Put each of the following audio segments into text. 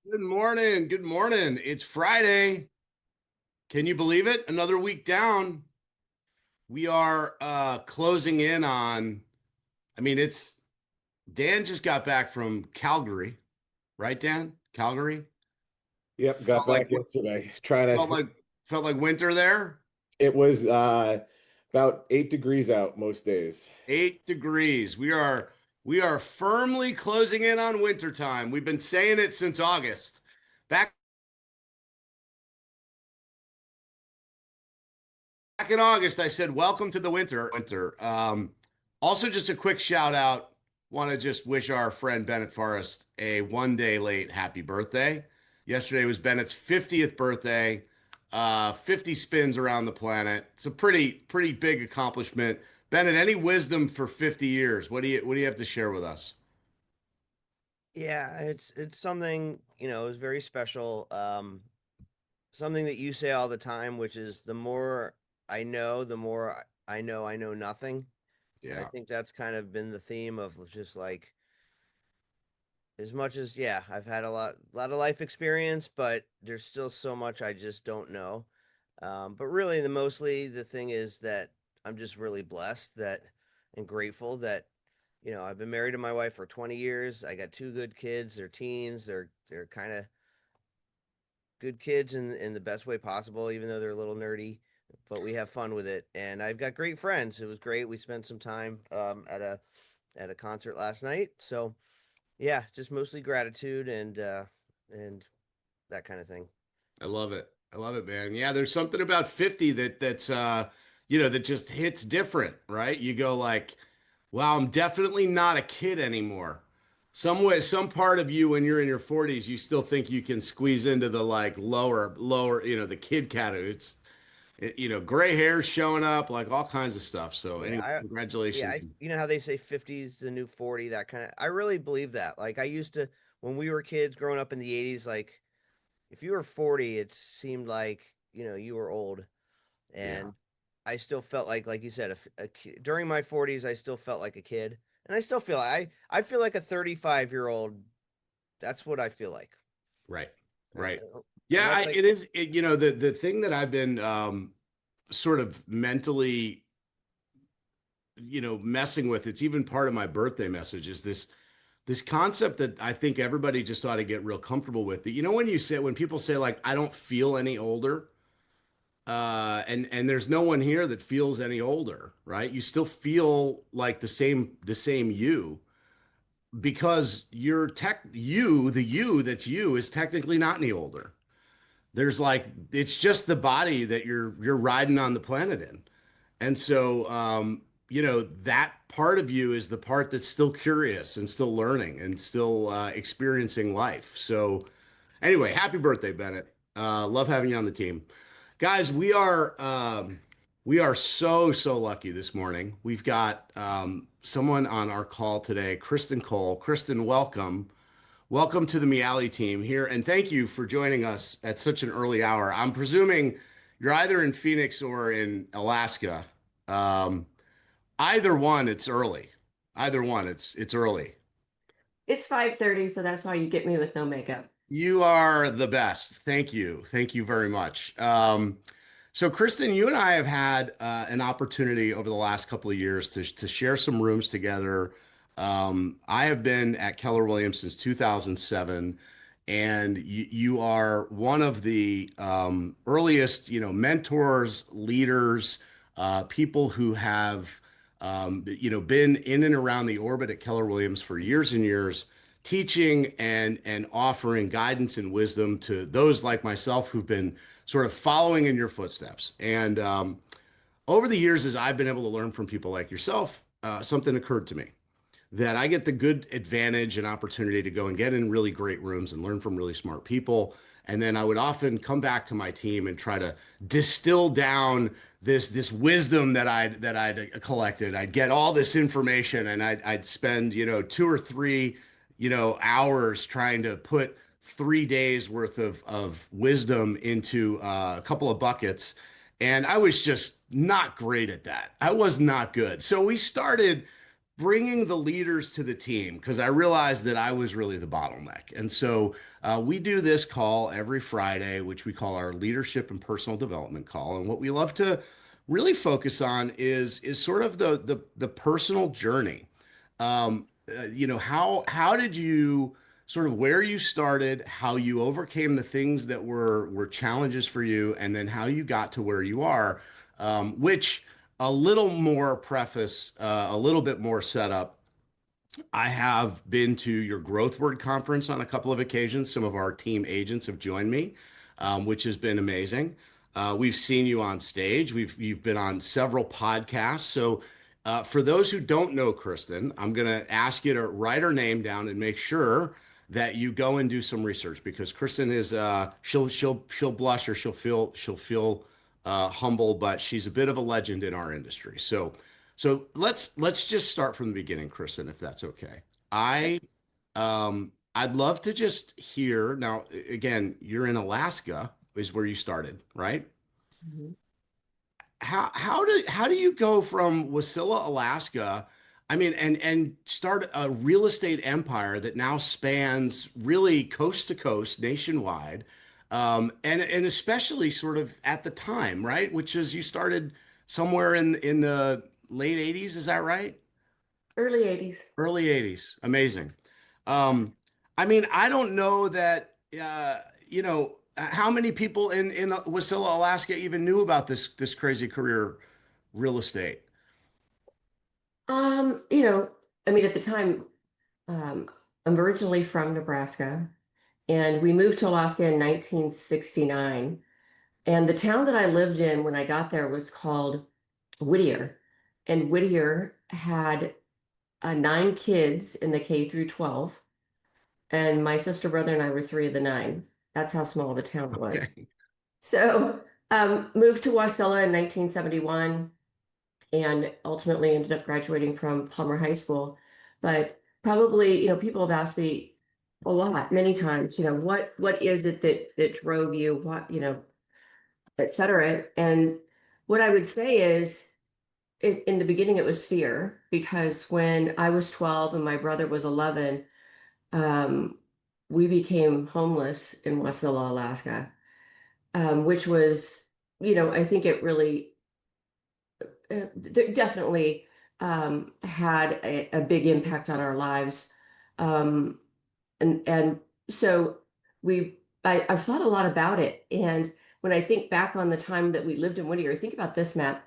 Good morning. Good morning. It's Friday. Can you believe it? Another week down. We are closing in on, it's Dan just got back from Calgary, right, Dan? Calgary? Yep, got Felt like back yesterday. Trying felt to. like felt like winter there. It was about 8 degrees out most days. 8 degrees. We are firmly closing in on winter time. We've been saying it since August. Back in August, I said, "Welcome to the winter." Also, just a quick shout out. Want to just wish our friend Bennett Forrest a 1 day late happy birthday. Yesterday was Bennett's 50th birthday. 50 spins around the planet. It's a pretty big accomplishment. Bennett, any wisdom for 50 years? What do you have to share with us? Yeah, it's something, is very special. Something that you say all the time, which is the more I know, the more I know nothing. And I Yeah. think that's kind of been the theme of just like as much as yeah, I've had a lot of life experience, but there's still so much I just don't know. But really, the thing is that I'm just really blessed that and grateful that I've been married to my wife for 20 years. I got two good kids. They're teens. They're kind of good kids in the best way possible, even though they're a little nerdy. But we have fun with it, and I've got great friends. It was great. We spent some time at a concert last night. So yeah, just mostly gratitude and that kind of thing. I love it. I love it, man. Yeah, there's something about 50 that just hits different, right? You go like, wow, I'm definitely not a kid anymore. Some part of you when you're in your 40s, you still think you can squeeze into the like lower, the kid category. Gray hair showing up, like all kinds of stuff. So Yeah, anyway, congratulations. you know how they say 50 is the new 40, that kind of. I really believe that. Like I used to when we were kids growing up in the 80s, like if you were 40, it seemed like, you were old. Yeah. And I still felt like you said, during my 40s, I still felt like a kid. And I still feel I feel like a 35-year-old. That's what I feel like. Right. And, Right. Yeah, unless like it is the thing that I've been sort of mentally messing with. It's even part of my birthday message is this concept that I think everybody just ought to get real comfortable with. That when people say like I don't feel any older, and there's no one here that feels any older, right? You still feel like the same you because the you that's you is technically not any older. There's like it's just the body that you're riding on the planet in. And so, that part of you is the part that's still curious and still learning and still experiencing life. So, anyway, happy birthday, Bennett. Love having you on the team, guys. We are so lucky this morning. We've got someone on our call today, Kristan Cole. Kristan, welcome. Welcome to the Miale team here, and thank you for joining us at such an early hour. I'm presuming you're either in Phoenix or in Alaska. Um, Either one, it's early. Either one, it's early. It's 5:30, so that's why you get me with no makeup. You are the best. Thank you. Thank you very much. So, Kristen, you and I have had an opportunity over the last couple of years to share some rooms together. I have been at Keller Williams since 2007, and you are one of the earliest, mentors, leaders, people who have, been in and around the orbit at Keller Williams for years and years teaching and offering guidance and wisdom to those like myself who've been sort of following in your footsteps. And over the years, as I've been able to learn from people like yourself, something occurred to me that I get the good advantage and opportunity to go and get in really great rooms and learn from really smart people. And then I would often come back to my team and try to distill down this wisdom that I'd collected. I'd get all this information and I'd spend 2 or 3 hours trying to put 3 days worth of wisdom into a couple of buckets. And I was just not great at that. I was not good. So we started bringing the leaders to the team because I realized that I was really the bottleneck. And so we do this call every Friday, which we call our leadership and personal development call. And what we love to really focus on is sort of the personal journey. How did you sort of where you started, how you overcame the things that were challenges for you, and then how you got to where you are, which a little more preface, a little bit more setup. I have been to your Growth Word conference on a couple of occasions. Some of our team agents have joined me, which has been amazing. We've seen you on stage. You've been on several podcasts. So, for those who don't know Kristan, I'm going to ask you to write her name down and make sure that you go and do some research because Kristan is she'll blush or she'll feel humble, but she's a bit of a legend in our industry. So let's just start from the beginning, Kristin, if that's okay. I'd love to just hear now. Again, you're in Alaska, is where you started, right? Mhm. How do you go from Wasilla, Alaska? I mean, and start a real estate empire that now spans really coast to coast, nationwide, and especially sort of at the time, right? Which is you started somewhere in the late 80s, is that right? Early 80s. Early 80s. Amazing. Um, I mean, I don't know that how many people in Wasilla, Alaska even knew about this crazy career real estate. You know, I mean, at the time, um, I'm originally from Nebraska, and we moved to Alaska in 1969. And the town that I lived in when I got there was called Whittier. And Whittier had 9 kids in the K through 12. And my sister, brother, and I were 3 of the 9. That's how small of a town it was. Okay. So, moved to Wasilla in 1971 and ultimately ended up graduating from Palmer High School. But probably, people have asked me a lot, many times, what is it that drove you, what, et cetera. And what I would say is in the beginning, it was fear because when I was 12 and my brother was 11, um, we became homeless in Wasilla, Alaska, which was, I think it really definitely had a big impact on our lives. Um, and so I've thought a lot about it. And when I think back on the time that we lived in Whittier, think about this, Matt.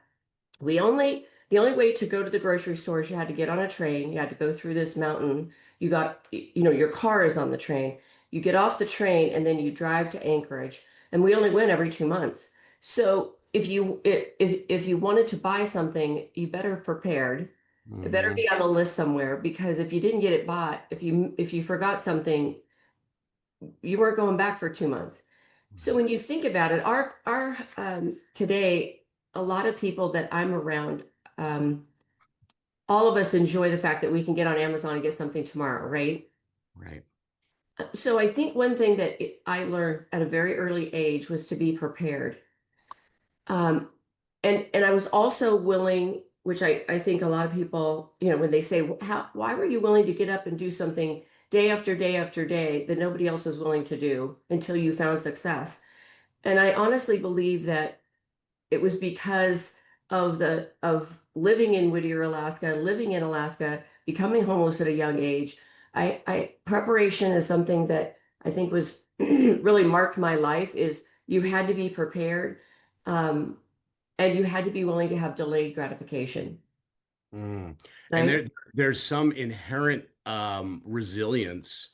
The only way to go to the grocery store is you had to get on a train. You had to go through this mountain. Your car is on the train. You get off the train and then you drive to Anchorage. And we only went every 2 months. So if you wanted to buy something, you better have prepared. It better Mhm. be on the list somewhere because if you didn't get it bought, if you forgot something, you weren't going back for 2 months. So when you think about it, our today, a lot of people that I'm around, um, all of us enjoy the fact that we can get on Amazon and get something tomorrow, right? Right. So I think one thing that I learned at a very early age was to be prepared. Um, and I was also willing, which I think a lot of people, when they say, why were you willing to get up and do something day after day after day that nobody else was willing to do until you found success? And I honestly believe that it was because of living in Whittier, Alaska, living in Alaska, becoming homeless at a young age. I preparation is something that I think was really marked my life. Is you had to be prepared, um, and you had to be willing to have delayed gratification, Mm. And right? there's some inherent resilience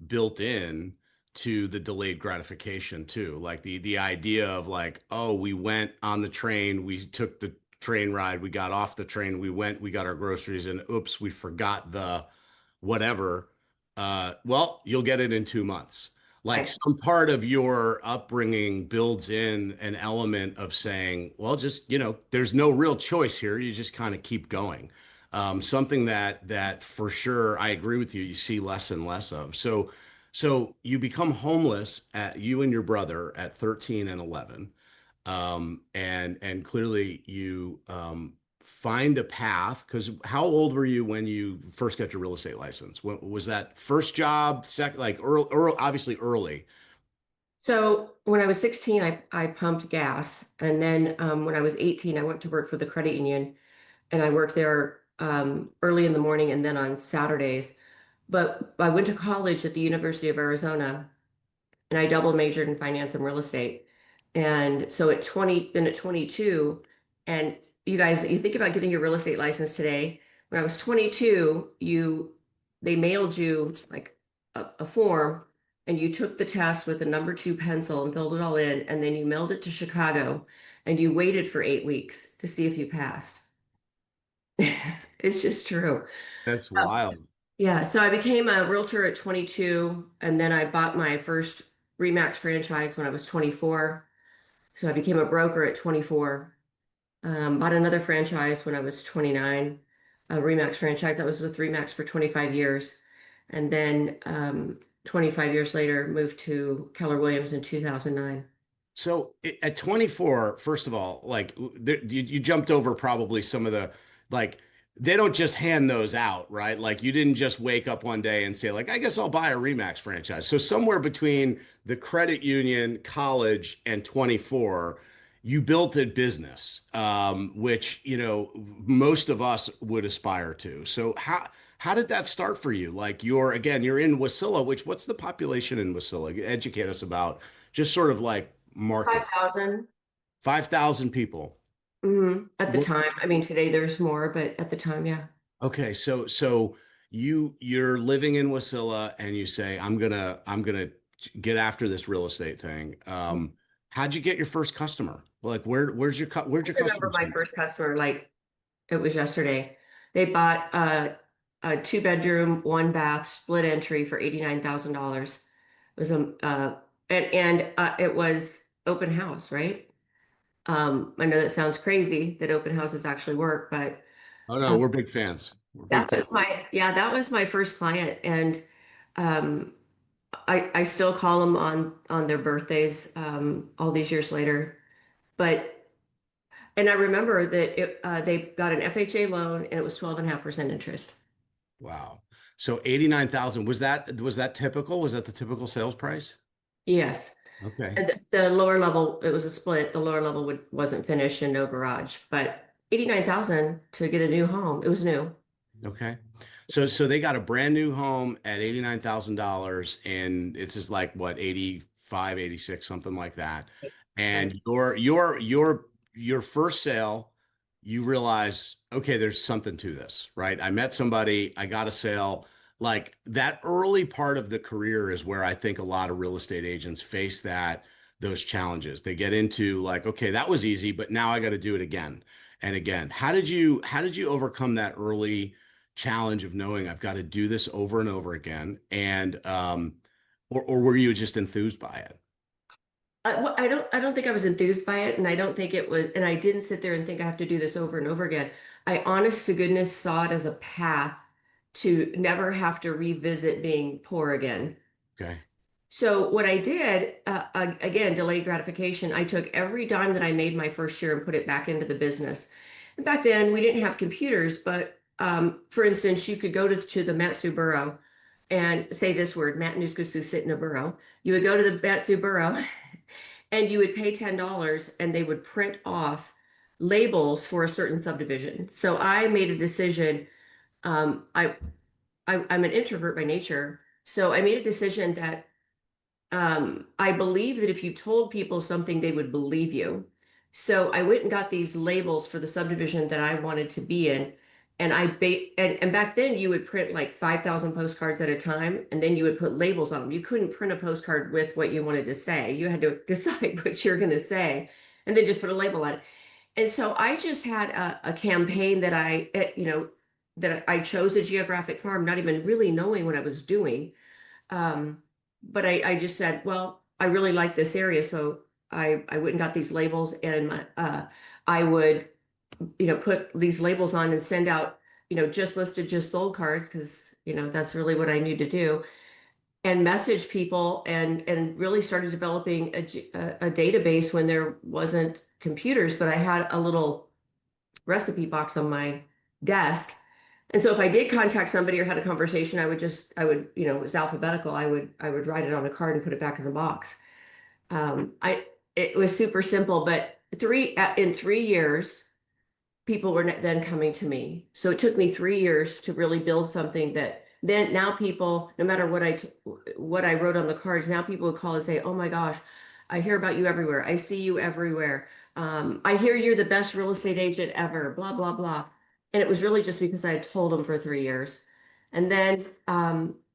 built in to the delayed gratification too. Like the idea of like, oh, we went on the train, we took the train ride, we got off the train, we got our groceries, and oops, we forgot the whatever. Well, you'll get it in 2 months. Like Right. some part of your upbringing builds in an element of saying, well, just, there's no real choice here. You just kind of keep going. Something that for sure, I agree with you, you see less and less of. So you become homeless at you and your brother at 13 and 11. And clearly you find a path? Because how old were you when you first got your real estate license? When, was that first job, second, like early, obviously early? So when I was 16, I pumped gas. And then when I was 18, I went to work for the credit union and I worked there early in the morning and then on Saturdays. But I went to college at the University of Arizona and I double majored in finance and real estate. And so at 20, then at 22, and you guys, you think about getting your real estate license today. When I was 22, they mailed you like a form and you took the test with a number two pencil and filled it all in, and then you mailed it to Chicago and you waited for 8 weeks to see if you passed. It's just true. That's wild. Yeah, so I became a realtor at 22, and then I bought my first Remax franchise when I was 24. So I became a broker at 24. Bought another franchise when I was 29, a Remax franchise that was with Remax for 25 years. And then 25 years later, moved to Keller Williams in 2009. So at 24, first of all, like you jumped over probably some of the, like, they don't just hand those out, right? Like you didn't just wake up one day and say, like, I guess I'll buy a Remax franchise. So somewhere between the credit union, college, and 24, you built a business, which, you know, most of us would aspire to. So how did that start for you? Like you're in Wasilla, which what's the population in Wasilla? Educate us about just sort of like market. 5,000. 5,000 people. At the time. I mean, today there's more, but at the time, yeah. Okay, so you're living in Wasilla and you say, I'm gonna get after this real estate thing. How'd you get your first customer? Like where'd your I remember customers my come? first customer like it was yesterday. They bought a two-bedroom, one bath, split entry for $89,000. It was it was open house, right? I know that sounds crazy that open houses actually work, but Oh no, um, we're big fans. We're big fans. that was my first client, and um, I still call them on their birthdays all these years later. But and I remember that they got an FHA loan and it was 12.5% interest. Wow. So 89,000, was that typical? Was that the typical sales price? Yes. Okay. And the lower level, it was a split. The lower level wasn't finished and no garage, but 89,000 to get a new home. It was new. Okay. So they got a brand new home at $89,000 and it's just like what, 85, 86, something like that. Right. And your first sale, you realize, okay, there's something to this, right? I met somebody, I got a sale. Like that early part of the career is where I think a lot of real estate agents face those challenges. They get into like, okay, that was easy, but now I got to do it again and again. How did you overcome that early challenge of knowing I've got to do this over and over again? And or were you just enthused by it? I don't think I was enthused by it, and I don't think it was, and I didn't sit there and think I have to do this over and over again. I honest to goodness saw it as a path to never have to revisit being poor again. Okay. So what I did, again, delayed gratification, I took every dime that I made my first year and put it back into the business. And back then we didn't have computers, but for instance, you could go to the Matsu Bureau and say this word, Matanuska sit in a burrow. You would go to the Matsu Bureau and you would pay $10 and they would print off labels for a certain subdivision. So I made a decision. Um, I, I'm an introvert by nature. So I made a decision that I believe that if you told people something, they would believe you. So I went and got these labels for the subdivision that I wanted to be in. And and back then you would print like 5,000 postcards at a time, and then you would put labels on them. You couldn't print a postcard with what you wanted to say. You had to decide what you're going to say and then just put a label on it. And so I just had a campaign that that I chose a geographic farm, not even really knowing what I was doing. But I just said, well, I really like this area. So I went and got these labels and I would, put these labels on and send out, just listed, just sold cards because, that's really what I need to do and message people and really started developing a database when there wasn't computers, but I had a little recipe box on my desk. And so if I did contact somebody or had a conversation, I would, it was alphabetical. I would write it on a card and put it back in the box. It was super simple, but in 3 years, people were then coming to me. So it took me 3 years to really build something that then now people, no matter what I wrote on the cards, now people would call and say, "Oh my gosh, I hear about you everywhere. I see you everywhere. I hear you're the best real estate agent ever, blah, blah, blah." And it was really just because I had told them for 3 years. And then,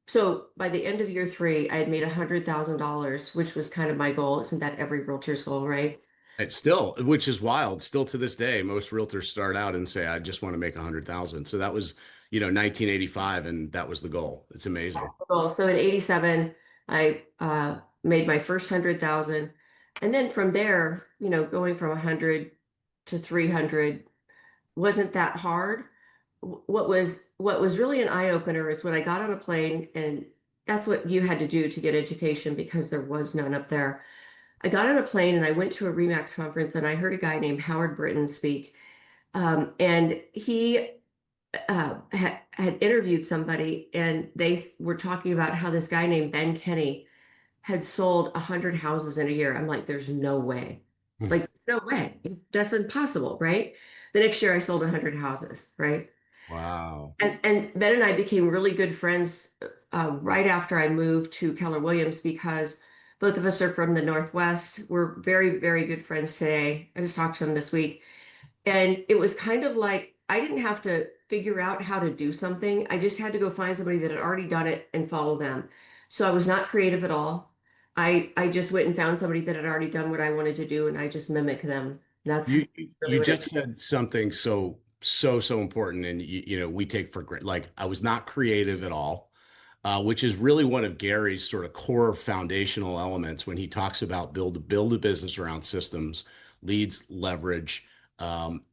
so by the end of year 3, I had made $100,000, which was kind of my goal. Isn't that every realtor's goal, right? It's still, which is wild. Still to this day, most realtors start out and say, "I just want to make 100,000." So that was, 1985, and that was the goal. It's amazing. Well, so in 87, I made my first 100,000. And then from there, going from 100 to 300 wasn't that hard. What was really an eye opener is when I got on a plane, and that's what you had to do to get education because there was none up there. I got on a plane and I went to a Remax conference and I heard a guy named Howard Britton speak. And he had interviewed somebody and they were talking about how this guy named Ben Kenny had sold 100 houses in a year. I'm like, there's no way. Like, no way. That's impossible, right? The next year I sold 100 houses, right? Wow. And Ben and I became really good friends right after I moved to Keller Williams because both of us are from the Northwest. We're very, very good friends today. I just talked to him this week. And it was kind of like I didn't have to figure out how to do something. I just had to go find somebody that had already done it and follow them. So I was not creative at all. I just went and found somebody that had already done what I wanted to do and I just mimicked them. That's You really you what I just said something so important, and we take for granted. Like, I was not creative at all, which is really one of Gary's sort of core foundational elements when he talks about build a business around systems, leads, leverage,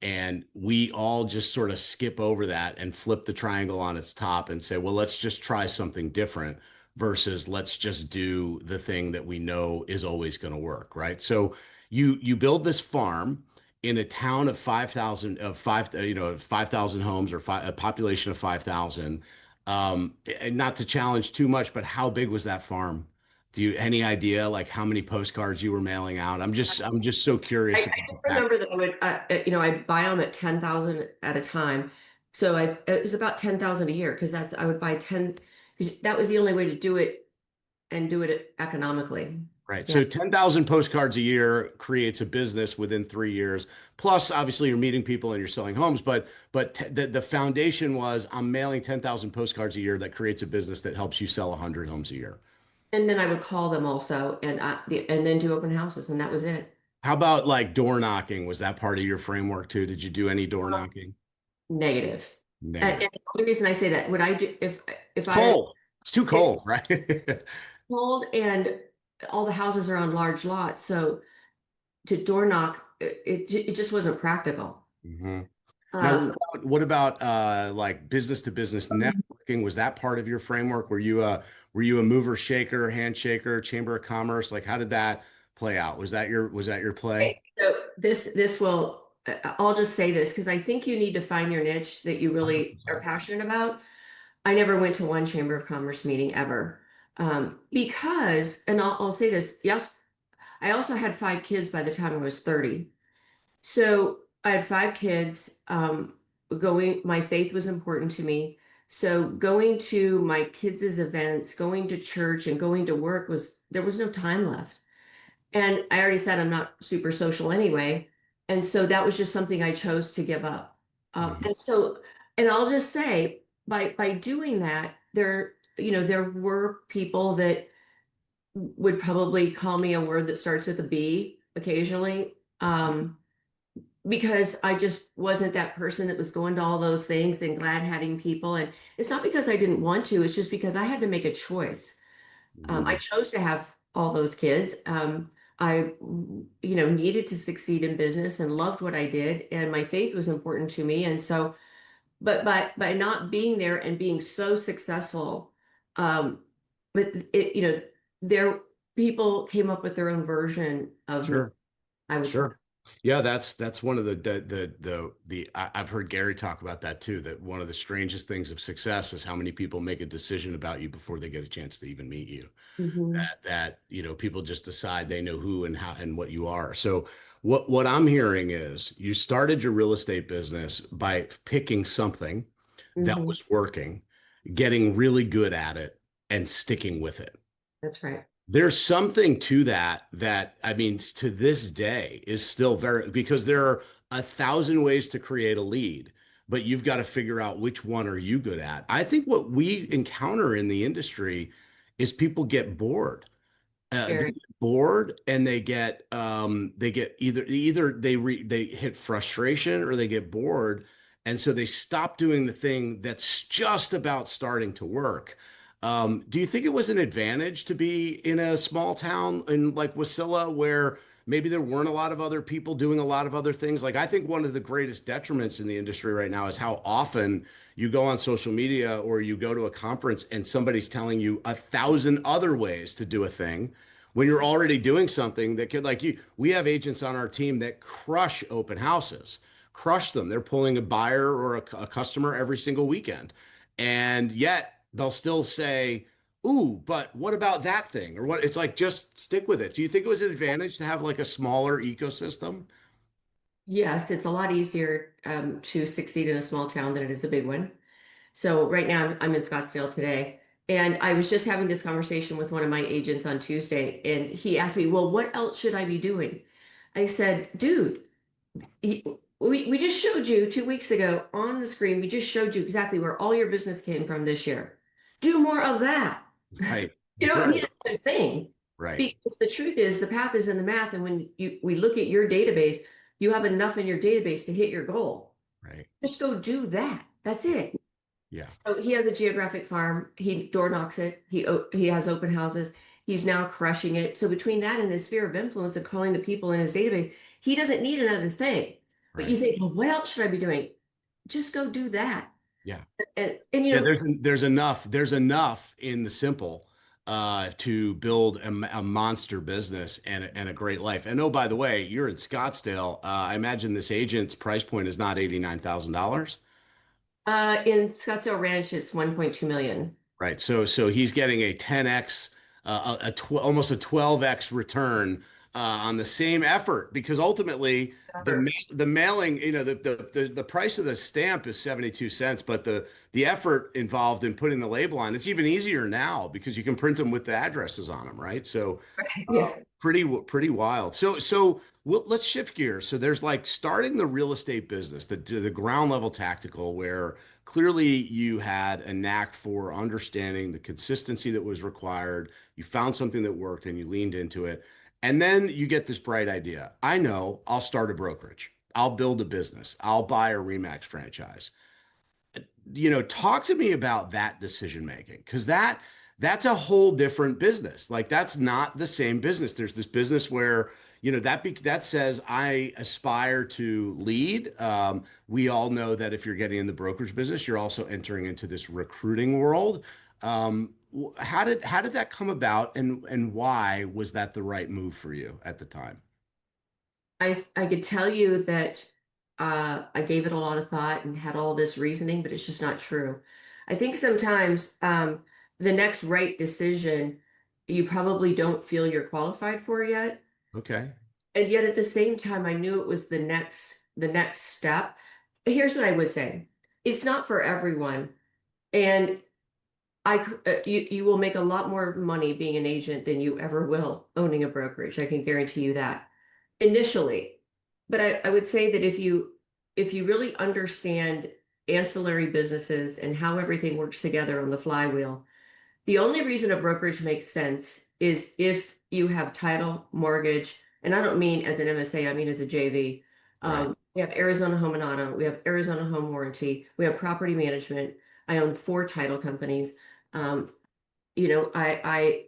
and we all just sort of skip over that and flip the triangle on its top and say, well, let's just try something different versus let's just do the thing that we know is always going to work, right? So you build this farm in a town of 5,000 homes, or a population of 5,000. And not to challenge too much, but how big was that farm? Do you any idea like how many postcards you were mailing out? I'm just so curious I about just that. remember that I would, I'd buy them at 10,000 at a time. So it was about 10,000 a year because I would buy 10, 'cause that was the only way to do it and do it economically. Right. Yeah. So 10,000 postcards a year creates a business within 3 years. Plus, obviously, you're meeting people and you're selling homes. But the foundation was I'm mailing 10,000 postcards a year that creates a business that helps you sell 100 homes a year. And then I would call them also and then do open houses and that was it. How about like door knocking? Was that part of your framework too? Did you do any door knocking? Negative. Negative. And the only reason I say that, would I do if I Cold. It's too cold, right? cold and all the houses are on large lots, so to door knock, it just wasn't practical. Mhm. Now, Um, what about like business to business networking? Was that part of your framework? Were you a mover, shaker, handshaker, chamber of commerce? Like, how did that play out? Was that your play? okay, so this will I'll just say this because I think you need to find your niche that you really are 100%. passionate about. I never went to one chamber of commerce meeting ever. Because, and I'll say this, yes, I also had 5 kids by the time I was 30. So I had 5 kids. My faith was important to me. So going to my kids' events, going to church and going to work there was no time left. And I already said I'm not super social anyway. And so that was just something I chose to give up. Mhm. And I'll just say by doing that, there were people that would probably call me a word that starts with a B occasionally. Because I just wasn't that person that was going to all those things and glad having people. And it's not because I didn't want to, it's just because I had to make a choice. I Mhm. chose to have all those kids. I, needed to succeed in business and loved what I did, and my faith was important to me. And so, but by not being there and being so successful, um, but there people came up with their own version of me, Sure. I would say. Sure. Yeah, that's one of I've heard Gary talk about that too, that one of the strangest things of success is how many people make a decision about you before they get a chance to even meet you. Mhm. That people just decide they know who and how and what you are. So what I'm hearing is you started your real estate business by picking something that Mhm. was working, getting really good at it, and sticking with it. That's right. There's something to that I mean, to this day is still very, because there are 1,000 ways to create a lead, but you've got to figure out which one are you good at. I think what we encounter in the industry is people get bored. They Very. get bored, and they get either they hit frustration, or they get bored, and so they stop doing the thing that's just about starting to work. Do you think it was an advantage to be in a small town in like Wasilla, where maybe there weren't a lot of other people doing a lot of other things? Like, I think one of the greatest detriments in the industry right now is how often you go on social media or you go to a conference and somebody's telling you 1,000 other ways to do a thing when you're already doing something that could, like, we have agents on our team that crush open houses, crush them. They're pulling a buyer or a customer every single weekend. And yet they'll still say, ooh, but what about that thing? Or what? It's like, just stick with it. Do you think it was an advantage to have like a smaller ecosystem? Yes, it's a lot easier to succeed in a small town than it is a big one. So right now I'm in Scottsdale today, and I was just having this conversation with one of my agents on Tuesday, and he asked me, "Well, what else should I be doing?" I said, "Dude, we just showed you 2 weeks ago on the screen. We just showed you exactly where all your business came from this year. Do more of that. Right. You don't Right. need another thing, Right. because the truth is the path is in the math, and when we look at your database, you have enough in your database to hit your goal. Right. Just go do that. That's it." Yeah. So he has a geographic farm. He door knocks it. He has open houses. He's now crushing it. So between that and his sphere of influence and calling the people in his database, he doesn't need another thing. But you Right. think, well, what else should I be doing? Just go do that. Yeah. And you Yeah, know, there's enough in the simple to build a monster business and a great life. And oh, by the way, you're in Scottsdale. I imagine this agent's price point is not $89,000. in Scottsdale Ranch, it's 1.2 million. Right. So he's getting a 10x, almost a 12x return on the same effort, because ultimately the mailing, the price of the stamp is 72 cents, but the effort involved in putting the label on, it's even easier now because you can print them with the addresses on them, right? So Yeah. pretty wild. So let's shift gears. So there's like starting the real estate business, the ground level tactical, where clearly you had a knack for understanding the consistency that was required. You found something that worked and you leaned into it. And then you get this bright idea. I know, I'll start a brokerage. I'll build a business. I'll buy a Remax franchise. Talk to me about that decision making, because that's a whole different business. Like, that's not the same business. There's this business where that says I aspire to lead. We all know that if you're getting in the brokerage business, you're also entering into this recruiting world. How did that come about, and why was that the right move for you at the time? I could tell you that I gave it a lot of thought and had all this reasoning, but it's just not true. I think sometimes the next right decision you probably don't feel you're qualified for yet. Okay. And yet at the same time, I knew it was the next step. Here's what I would say. It's not for everyone. And you will make a lot more money being an agent than you ever will owning a brokerage. I can guarantee you that initially. But I would say that if you really understand ancillary businesses and how everything works together on the flywheel, the only reason a brokerage makes sense is if you have title, mortgage, and I don't mean as an MSA, I mean as a JV. Right. We have Arizona Home and Auto, we have Arizona Home Warranty, we have property management. I own 4 title companies. Um, I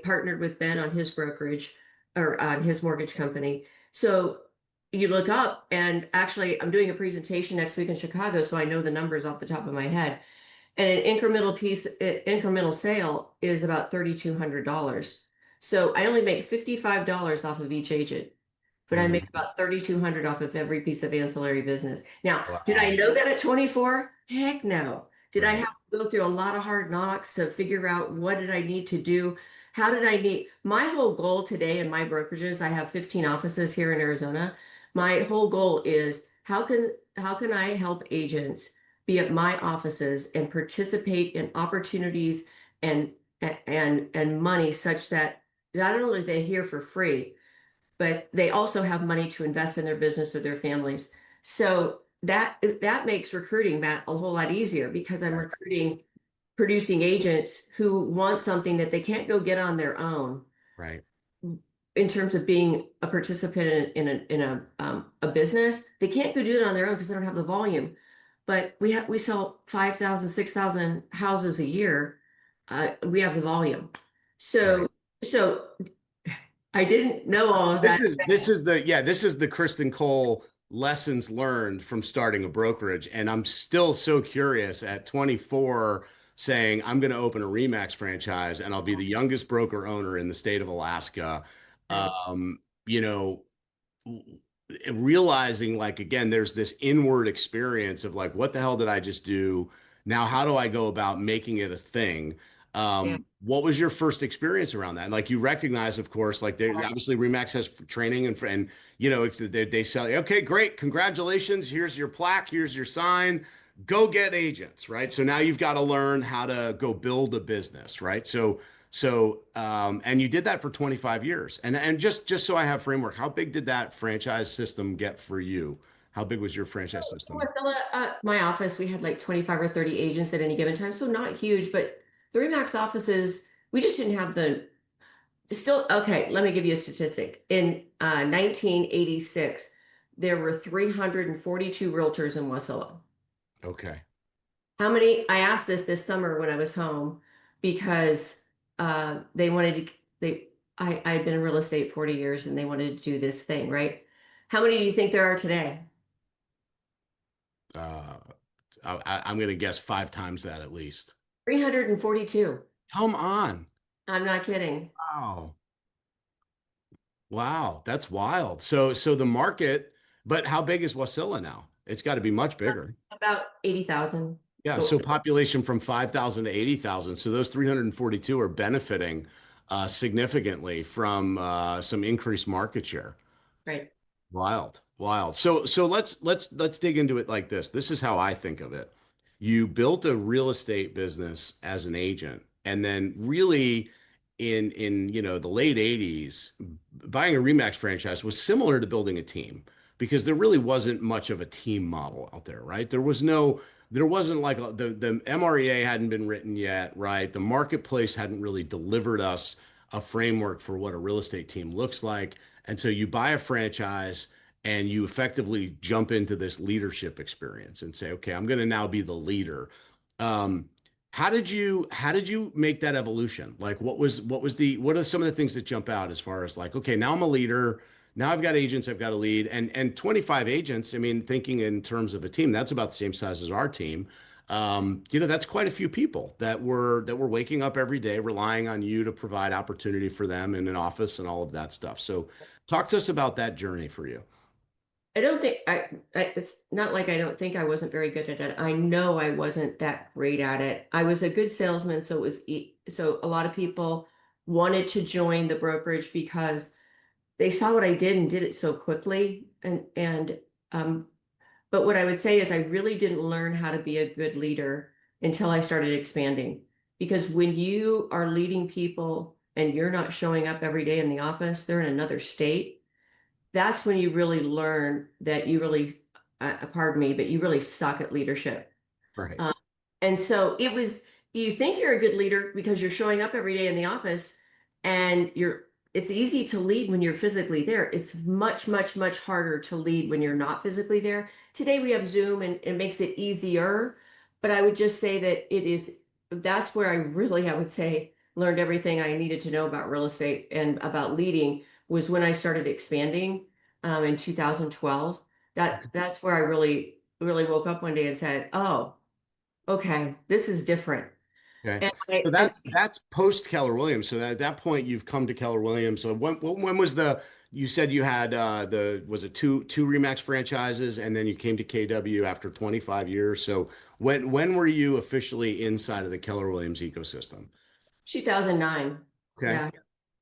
partnered with Ben on his brokerage or on his mortgage company. So you look up, and actually, I'm doing a presentation next week in Chicago, so I know the numbers off the top of my head. And an incremental sale is about $3,200. So I only make $55 off of each agent. but I Mhm. make about 3,200 off of every piece of ancillary business. Now, did I Wow. know that at 24? Heck no. Did I Right. have to go through a lot of hard knocks to figure out what did I need to do? How did I need my whole goal today in my brokerages? I have 15 offices here in Arizona. My whole goal is how can I help agents be at my offices and participate in opportunities and and money such that not only are they here for free, but they also have money to invest in their business or their families. So that makes recruiting, Matt, a whole lot easier because I'm recruiting producing agents who want something that they can't go get on their own Right. in terms of being a participant in a business. They can't go do it on their own because they don't have the volume. But we sell 5,000, 6,000 houses a year. We have the volume. Right. So I didn't know all of that. This is the Kristan Cole lessons learned from starting a brokerage. And I'm still so curious at 24 saying I'm going to open a Remax franchise and I'll be the youngest broker owner in the state of Alaska. Right. You know, realizing like again there's this inward experience of like what the hell did I just do, now how do I go about making it a thing. Yeah. What was your first experience around that? Like you recognize of course like they obviously Remax has training and you know they sell, okay, great, congratulations, here's your plaque, here's your sign, go get agents, right? So now you've got to learn how to go build a business, right? And you did that for 25 years. And just so I have framework, how big did that franchise system get for you? How big was your franchise system? My office, we had like 25 or 30 agents at any given time, so not huge, but the Remax offices, we just didn't have the still. Okay, let me give you a statistic. In 1986, there were 342 realtors in Wasilla. Okay. How many? I asked this summer when I was home because they wanted to. I'd been in real estate 40 years, and they wanted to do this thing, right? How many do you think there are today? Uh, I'm going to guess 5 times that at least. 342. Come on. I'm not kidding. Wow. Wow. That's wild. So the market, but how big is Wasilla now? It's got to be much bigger. About 80,000. Yeah, But so population from 5,000 to 80,000. So those 342 are benefiting significantly from some increased market share. right. Wild, wild. So let's dig into it like this. This is how I think of it. You built a real estate business as an agent, and then really in the late 80s, buying a Remax franchise was similar to building a team because there really wasn't much of a team model out there, right? There wasn't like the MREA hadn't been written yet, right? The marketplace hadn't really delivered us a framework for what a real estate team looks like. And so you buy a franchise and you effectively jump into this leadership experience and say, okay, I'm going to now be the leader. Um, how did you make that evolution? Like what are some of the things that jump out as far as like, okay, now I'm a leader. Now I've got agents I've got to lead and 25 agents. I mean, thinking in terms of a team, that's about the same size as our team. That's quite a few people that were waking up every day, relying on you to provide opportunity for them in an office and all of that stuff. So talk to us about that journey for you. I don't think it's not like I don't think I wasn't very good at it. I know I wasn't that great at it. I was a good salesman, so so a lot of people wanted to join the brokerage because they saw what I did and did it so quickly. Um, but what I would say is I really didn't learn how to be a good leader until I started expanding. Because when you are leading people and you're not showing up every day in the office, they're in another state, that's when you really learn that you really, pardon me, but you really suck at leadership. Right. Um, and so you think you're a good leader because you're showing up every day in the office and it's easy to lead when you're physically there. It's much, much, much harder to lead when you're not physically there. Today we have Zoom and it makes it easier, but I would just say that that's where I would say, learned everything I needed to know about real estate and about leading was when I started expanding in 2012. That's where I really, really woke up one day and said, oh, okay, this is different. Okay. And So that's post Keller Williams. So at that point, you've come to Keller Williams. So when was the you said you had was it two Remax franchises, and then you came to KW after 25 years. So when were you officially inside of the Keller Williams ecosystem? 2009. Okay. Yeah.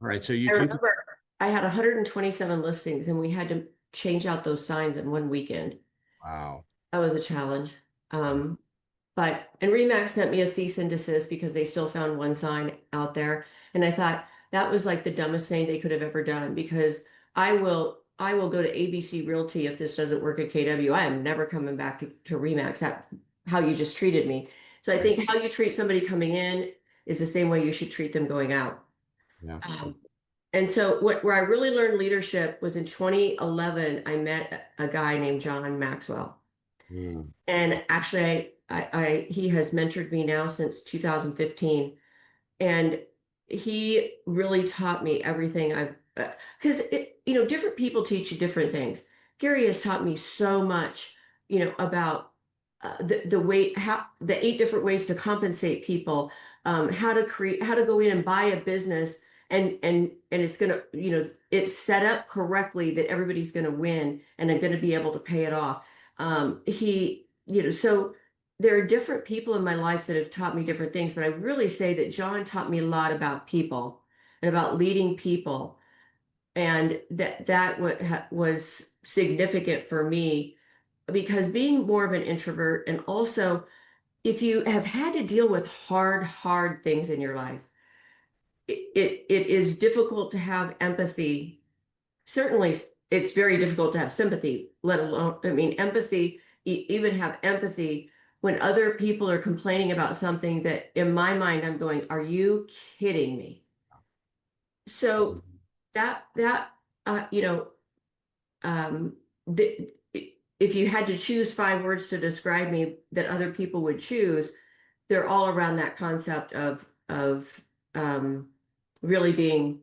All right. So you I come to, remember I had 127 listings and we had to change out those signs in one weekend. wow. That was a challenge. And Remax sent me a cease and desist because they still found one sign out there. And I thought that was like the dumbest thing they could have ever done, because I will go to ABC Realty if this doesn't work at KW. I am never coming back to Remax. That how you just treated me. So I think how you treat somebody coming in is the same way you should treat them going out. Yeah. And so where I really learned leadership was in 2011. I met a guy named John Maxwell. Mm. And actually he has mentored me now since 2015. And he really taught me everything because different people teach you different things. Gary has taught me so much, about the way, how the 8 different ways to compensate people, how to go in and buy a business, and it's gonna, it's set up correctly that everybody's gonna win and I'm gonna be able to pay it off. So there are different people in my life that have taught me different things, but I really say that John taught me a lot about people and about leading people. And that was significant for me, because being more of an introvert, and also if you have had to deal with hard things in your life, it is difficult to have empathy. Certainly, it's very difficult to have sympathy, let alone, I mean, empathy, even have empathy when other people are complaining about something that in my mind, I'm going, are you kidding me? So that, uh, you know, um, the, if you had to choose 5 words to describe me that other people would choose, they're all around that concept of um, really being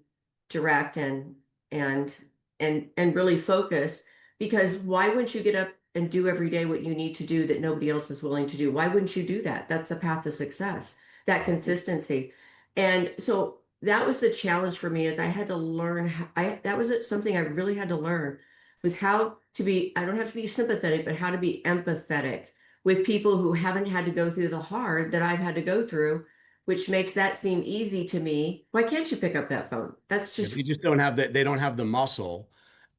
direct and and really focused. Because why wouldn't you get up and do every day what you need to do that nobody else is willing to do? Why wouldn't you do that? That's the path to success, that consistency. And so that was the challenge for me, is I had to learn that was something I really had to learn, was how to be, I don't have to be sympathetic, but how to be empathetic with people who haven't had to go through the hard that I've had to go through, which makes that seem easy to me. Why can't you pick up that phone? That's Yeah, just, they just don't have that. They don't have the muscle,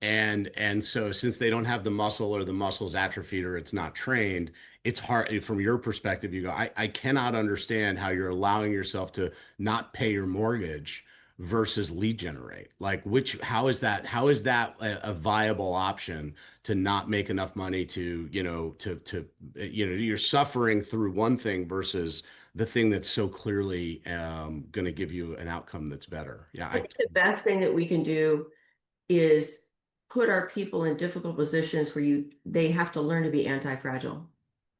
and so since they don't have the muscle, or the muscle's atrophied, or it's not trained, it's hard from your perspective. You go, I cannot understand how you're allowing yourself to not pay your mortgage versus lead generate. Like, how is that a viable option to not make enough money to, you're suffering through one thing versus the thing that's so clearly going to give you an outcome that's better. Yeah, I think the best thing that we can do is put our people in difficult positions where they have to learn to be anti-fragile.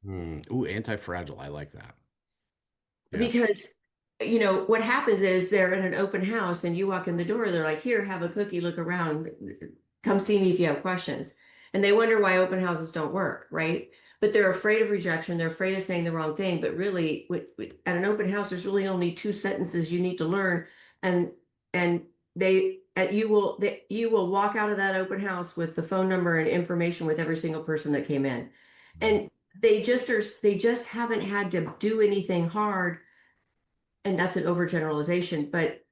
Ooh, anti-fragile. I like that. Yeah. Because what happens is they're in an open house and you walk in the door, they're like, here, have a cookie, look around, come see me if you have questions. And they wonder why open houses don't work, right? But they're afraid of rejection, they're afraid of saying the wrong thing. But really, at an open house, there's really only 2 sentences you need to learn. And you will walk out of that open house with the phone number and information with every single person that came in. And they just haven't had to do anything hard. And that's an overgeneralization, but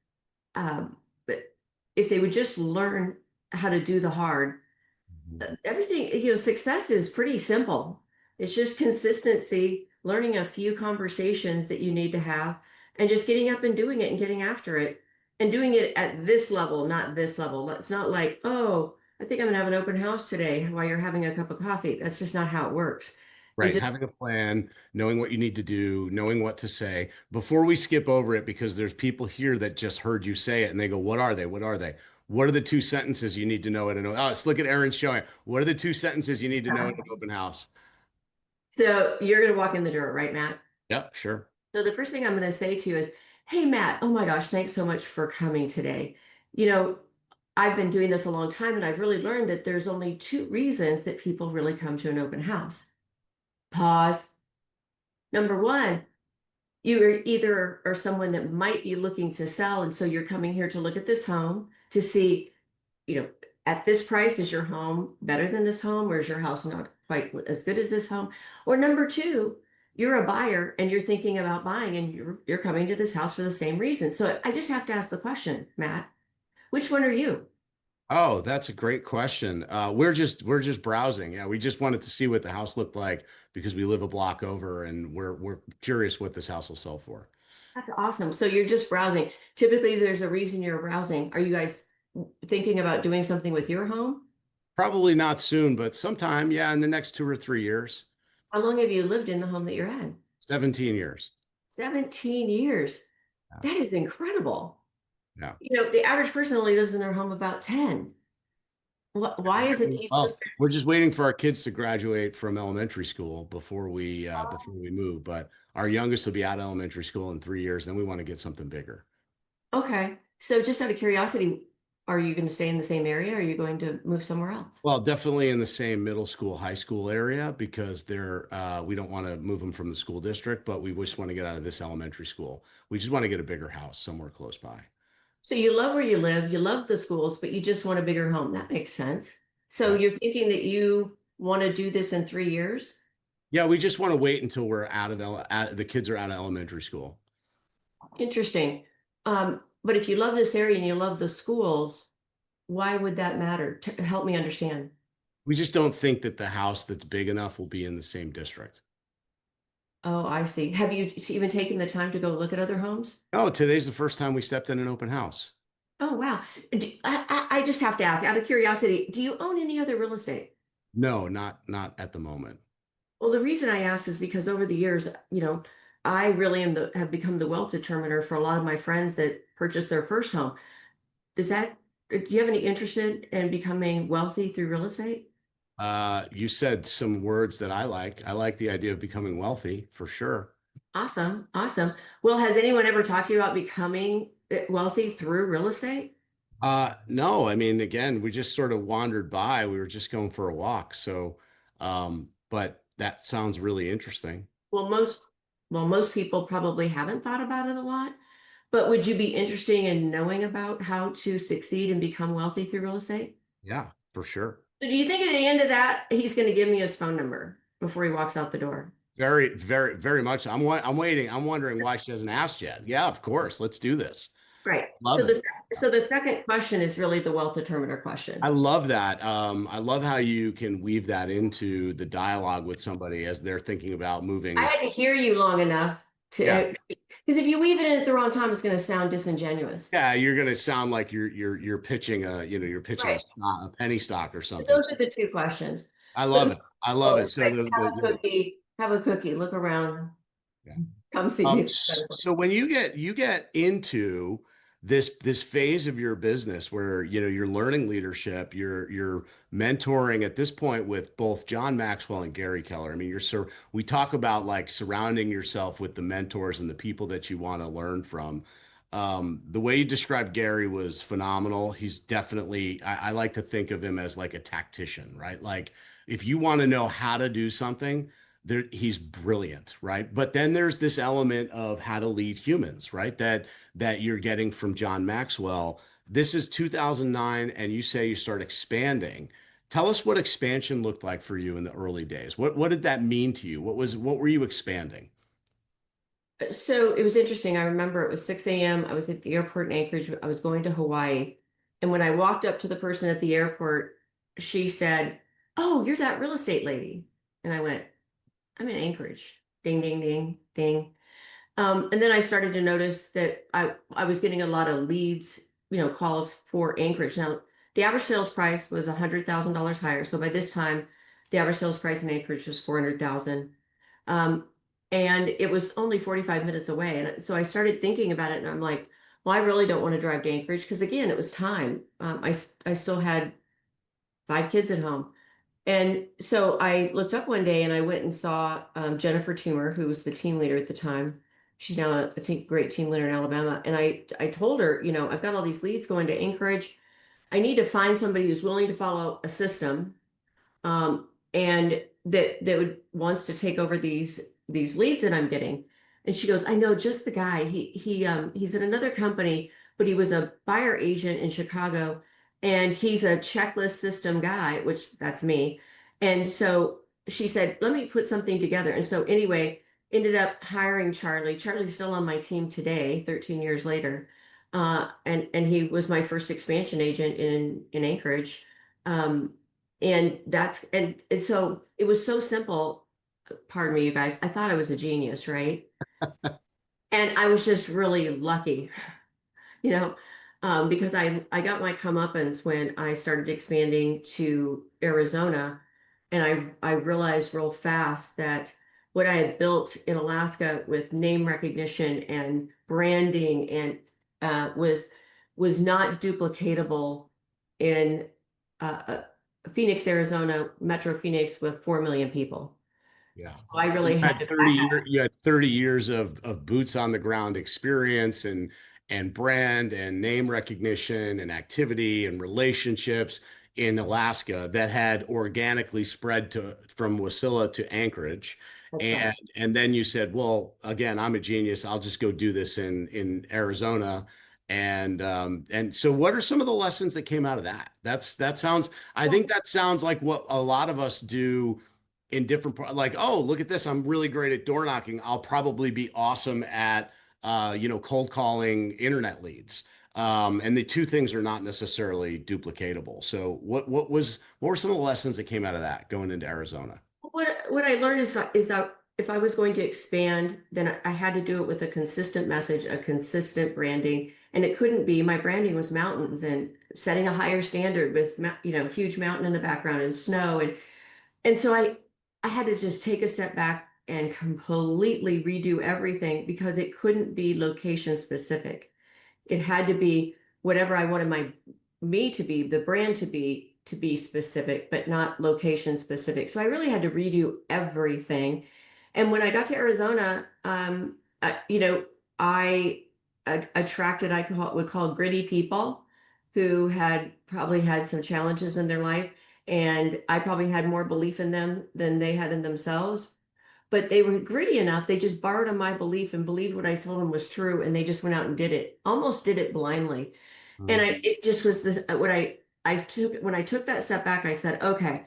if they would just learn how to do the hard, everything, success is pretty simple. It's just consistency, learning a few conversations that you need to have, and just getting up and doing it and getting after it, and doing it at this level, not this level. It's not like, oh, I think I'm gonna have an open house today while you're having a cup of coffee. That's just not how it works. Right. Having a plan, knowing what you need to do, knowing what to say. Before we skip over it, because there's people here that just heard you say it and they go, what are they? What are they? What are the 2 sentences you need to know at an, oh, let's look at Aaron's showing. What are the 2 sentences you need to know at an open house? So you're gonna walk in the door, right, Matt? Yep, sure. So the first thing I'm going to say to you is, hey, Matt, oh my gosh, thanks so much for coming today. I've been doing this a long time, and I've really learned that there's only 2 reasons that people really come to an open house. Pause. Number 1, you either are someone that might be looking to sell, and so you're coming here to look at this home to see, at this price, is your home better than this home, or is your house not quite as good as this home? Or number two, you're a buyer and you're thinking about buying and you're coming to this house for the same reason. So I just have to ask the question, Matt, which one are you? Oh, that's a great question. We're just browsing. Yeah, we just wanted to see what the house looked like because we live a block over and we're curious what this house will sell for. That's awesome. So you're just browsing. Typically, there's a reason you're browsing. Are you guys thinking about doing something with your home? Probably not soon, but sometime, yeah, in the next 2 or 3 years. How long have you lived in the home that you're in? 17 years. 17 years. Yeah. That is incredible. Yeah. The average person only lives in their home about 10. Why is it that you've Well, lived we're just waiting for our kids to graduate from elementary school before we move. But our youngest will be out of elementary school in 3 years. Then we want to get something bigger. Okay. So just out of curiosity, are you going to stay in the same area? Or are you going to move somewhere else? Well, definitely in the same middle school, high school area because we don't want to move them from the school district, but we just want to get out of this elementary school. We just want to get a bigger house somewhere close by. So you love where you live, you love the schools, but you just want a bigger home. That makes sense. So Yeah. you're thinking that you want to do this in 3 years? Yeah, we just want to wait until we're the kids are out of elementary school. Interesting. But if you love this area and you love the schools, why would that matter? Help me understand. We just don't think that the house that's big enough will be in the same district. Oh, I see. Have you even taken the time to go look at other homes? Oh, today's the first time we stepped in an open house. Oh, wow. I just have to ask, out of curiosity, do you own any other real estate? No, not at the moment. Well, the reason I ask is because over the years, I really have become the wealth determiner for a lot of my friends that purchased their first home. Do you have any interest in becoming wealthy through real estate? You said some words that I like. I like the idea of becoming wealthy for sure. Awesome. Awesome. Well, has anyone ever talked to you about becoming wealthy through real estate? No, I mean, again, we just sort of wandered by. We were just going for a walk. But that sounds really interesting. Well, most people probably haven't thought about it a lot, but would you be interested in knowing about how to succeed and become wealthy through real estate? Yeah, for sure. So do you think at the end of that, he's going to give me his phone number before he walks out the door? Very, very, very much. I'm waiting. I'm wondering why she hasn't asked yet. Yeah, of course. Let's do this. Right. Love So it. the second question is really the wealth determiner question. I love that. I love how you can weave that into the dialogue with somebody as they're thinking about moving. I had to hear you long enough Yeah. because if you weave it in at the wrong time, it's going to sound disingenuous. Yeah, you're gonna sound like you're pitching Right. a penny stock or So something. those are the two questions. I love it. I love it. So Like, have a cookie, look around, yeah. come see me. So when you get into this phase of your business where you're learning leadership, you're mentoring at this point with both John Maxwell and Gary Keller. I mean, we talk about like surrounding yourself with the mentors and the people that you want to learn from. The way you described Gary was phenomenal. He's definitely, I like to think of him as like a tactician, right? Like if you want to know how to do something, he's brilliant, right? But then there's this element of how to lead humans, right? That you're getting from John Maxwell. This is 2009, and you say you start expanding. Tell us what expansion looked like for you in the early days. What did that mean to you? What were you expanding? So it was interesting. I remember it was 6 a.m. I was at the airport in Anchorage. I was going to Hawaii. And when I walked up to the person at the airport, she said, "Oh, you're that real estate lady." And I went, "I'm in Anchorage." Ding, ding, ding, ding. And then I started to notice that I was getting a lot of leads, calls for Anchorage. Now, the average sales price was $100,000 higher. So by this time, the average sales price in Anchorage was 400,000. And it was only 45 minutes away. And so I started thinking about it and I'm like, well, I really don't want to drive to Anchorage because again, it was time. I still had 5 kids at home. And so I looked up one day and I went and saw Jennifer Toomer, who was the team leader at the time. She's now a great team leader in Alabama. And I told her, I've got all these leads going to Anchorage. I need to find somebody who's willing to follow a system and that wants to take over these leads that I'm getting. And she goes, "I know just the guy. He's at another company, but he was a buyer agent in Chicago, and he's a checklist system guy, which that's me. And so she said, let me put something together. And so anyway, ended up hiring Charlie. Charlie's still on my team today, 13 years later. And he was my first expansion agent in Anchorage. Um, and so it was so simple. Pardon me, you guys. I thought I was a genius, right? And I was just really lucky, you know, because I got my comeuppance when I started expanding to Arizona, and I realized real fast that what I had built in Alaska with name recognition and branding and was not duplicatable in Phoenix, Arizona, Metro Phoenix with 4 million people. Yeah. So I You really had had to 30 year, you had 30 years of boots on the ground experience and brand and name recognition and activity and relationships in Alaska that had organically spread to from Wasilla to Anchorage. That's right. And then you said, well, again, I'm a genius. I'll just go do this in Arizona. And so what are some of the lessons that came out of that? That sounds, I think that sounds like what a lot of us do in different parts. Like, oh, look at this, I'm really great at door knocking, I'll probably be awesome at cold calling internet leads. And the two things are not necessarily duplicatable. So what were some of the lessons that came out of that going into Arizona? What I learned is that if I was going to expand, then I had to do it with a consistent message, a consistent branding, and it couldn't be my branding was mountains and setting a higher standard with huge mountain in the background and snow and so I had to just take a step back and completely redo everything because it couldn't be location specific. It had to be whatever I wanted my me to be, the brand to be specific, but not location specific. So I really had to redo everything. And when I got to Arizona, I attracted would call gritty people who had probably had some challenges in their life, and I probably had more belief in them than they had in themselves. But they were gritty enough, they just borrowed on my belief and believed what I told them was true, and they just went out and did it, almost did it blindly. And it just was what I took when I took that step back, I said, okay,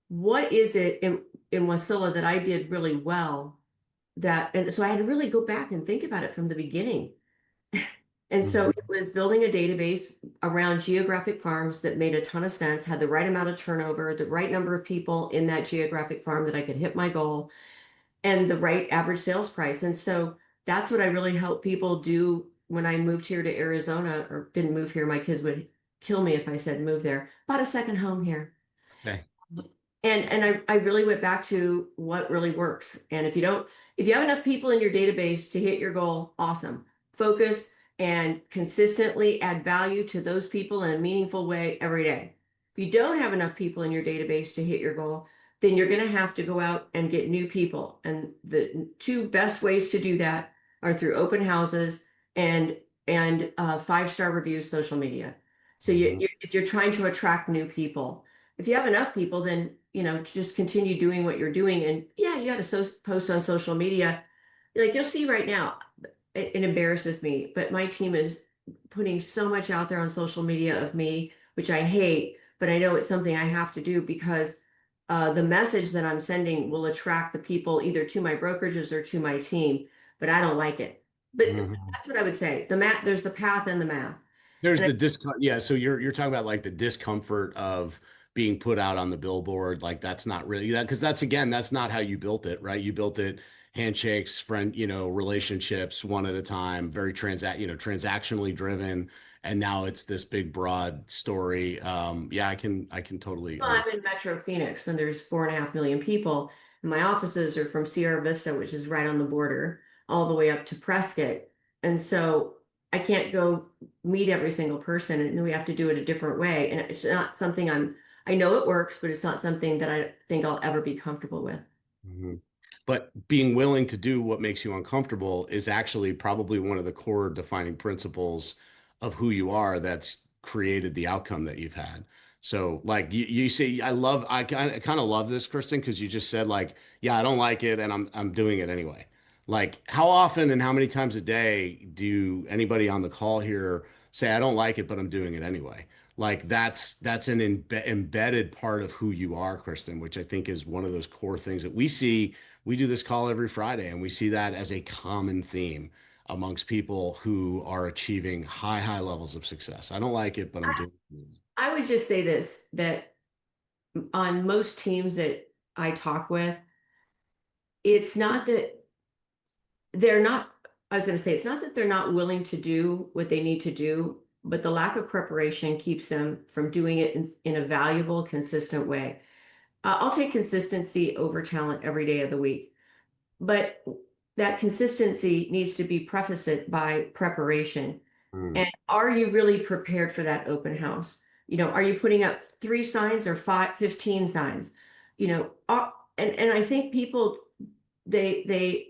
what is it in Wasilla that I did really well and so I had to really go back and think about it from the beginning. And so Mhm. it was building a database around geographic farms that made a ton of sense, had the right amount of turnover, the right number of people in that geographic farm that I could hit my goal, and the right average sales price. And so that's what I really help people do when I moved here to Arizona, or didn't move here. My kids would kill me if I said move there. Bought a second home here. Okay. And I really went back to what really works. And if you have enough people in your database to hit your goal, awesome. Focus and consistently add value to those people in a meaningful way every day. If you don't have enough people in your database to hit your goal, then you're going to have to go out and get new people. And the two best ways to do that are through open houses and 5-star reviews, social media. So Mhm. if you're trying to attract new people, if you have enough people, then just continue doing what you're doing. And yeah, you got to post on social media. Like you'll see right now, it embarrasses me, but my team is putting so much out there on social media of me, which I hate, but I know it's something I have to do because the message that I'm sending will attract the people either to my brokerages or to my team, but I don't like it. But Mhm. that's what I would say. There's the path and the math. There's And the discomfort. Yeah, so you're talking about like the discomfort of being put out on the billboard. Like that's not really that because that's again, that's not how you built it, right? You built it handshakes, relationships one at a time, very transactionally driven. And now it's this big broad story. Yeah, I can totally I'm in Metro Phoenix when there's 4.5 million people. And my offices are from Sierra Vista, which is right on the border, all the way up to Prescott. And so I can't go meet every single person, and we have to do it a different way. And it's not something I know it works, but it's not something that I think I'll ever be comfortable with. Mhm. But being willing to do what makes you uncomfortable is actually probably one of the core defining principles of who you are that's created the outcome that you've had. So, like you say, I kind of love this, Kristen, because you just said like, yeah, I don't like it, and I'm doing it anyway. Like, how often and how many times a day do anybody on the call here say, I don't like it, but I'm doing it anyway? like that's an embedded part of who you are, Kristen, which I think is one of those core things that we see. We do this call every Friday, and we see that as a common theme amongst people who are achieving high levels of success. I don't like it, but I'm doing it. I would just say this, that on most teams that I talk with, it's not that they're not, I was going to say, it's not that they're not willing to do what they need to do, but the lack of preparation keeps them from doing it in a valuable, consistent way. I'll take consistency over talent every day of the week, but that consistency needs to be prefaced by preparation. Mm. And are you really prepared for that open house? Are you putting up 3 signs or 15 signs? And I think people, they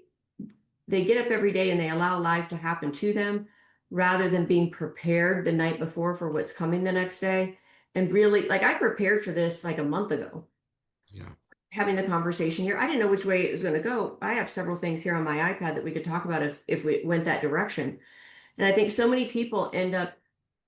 they get up every day and they allow life to happen to them rather than being prepared the night before for what's coming the next day. And really, like, I prepared for this like a month ago, Yeah. having the conversation here. I didn't know which way it was going to go. I have several things here on my iPad that we could talk about if we went that direction. And I think so many people end up,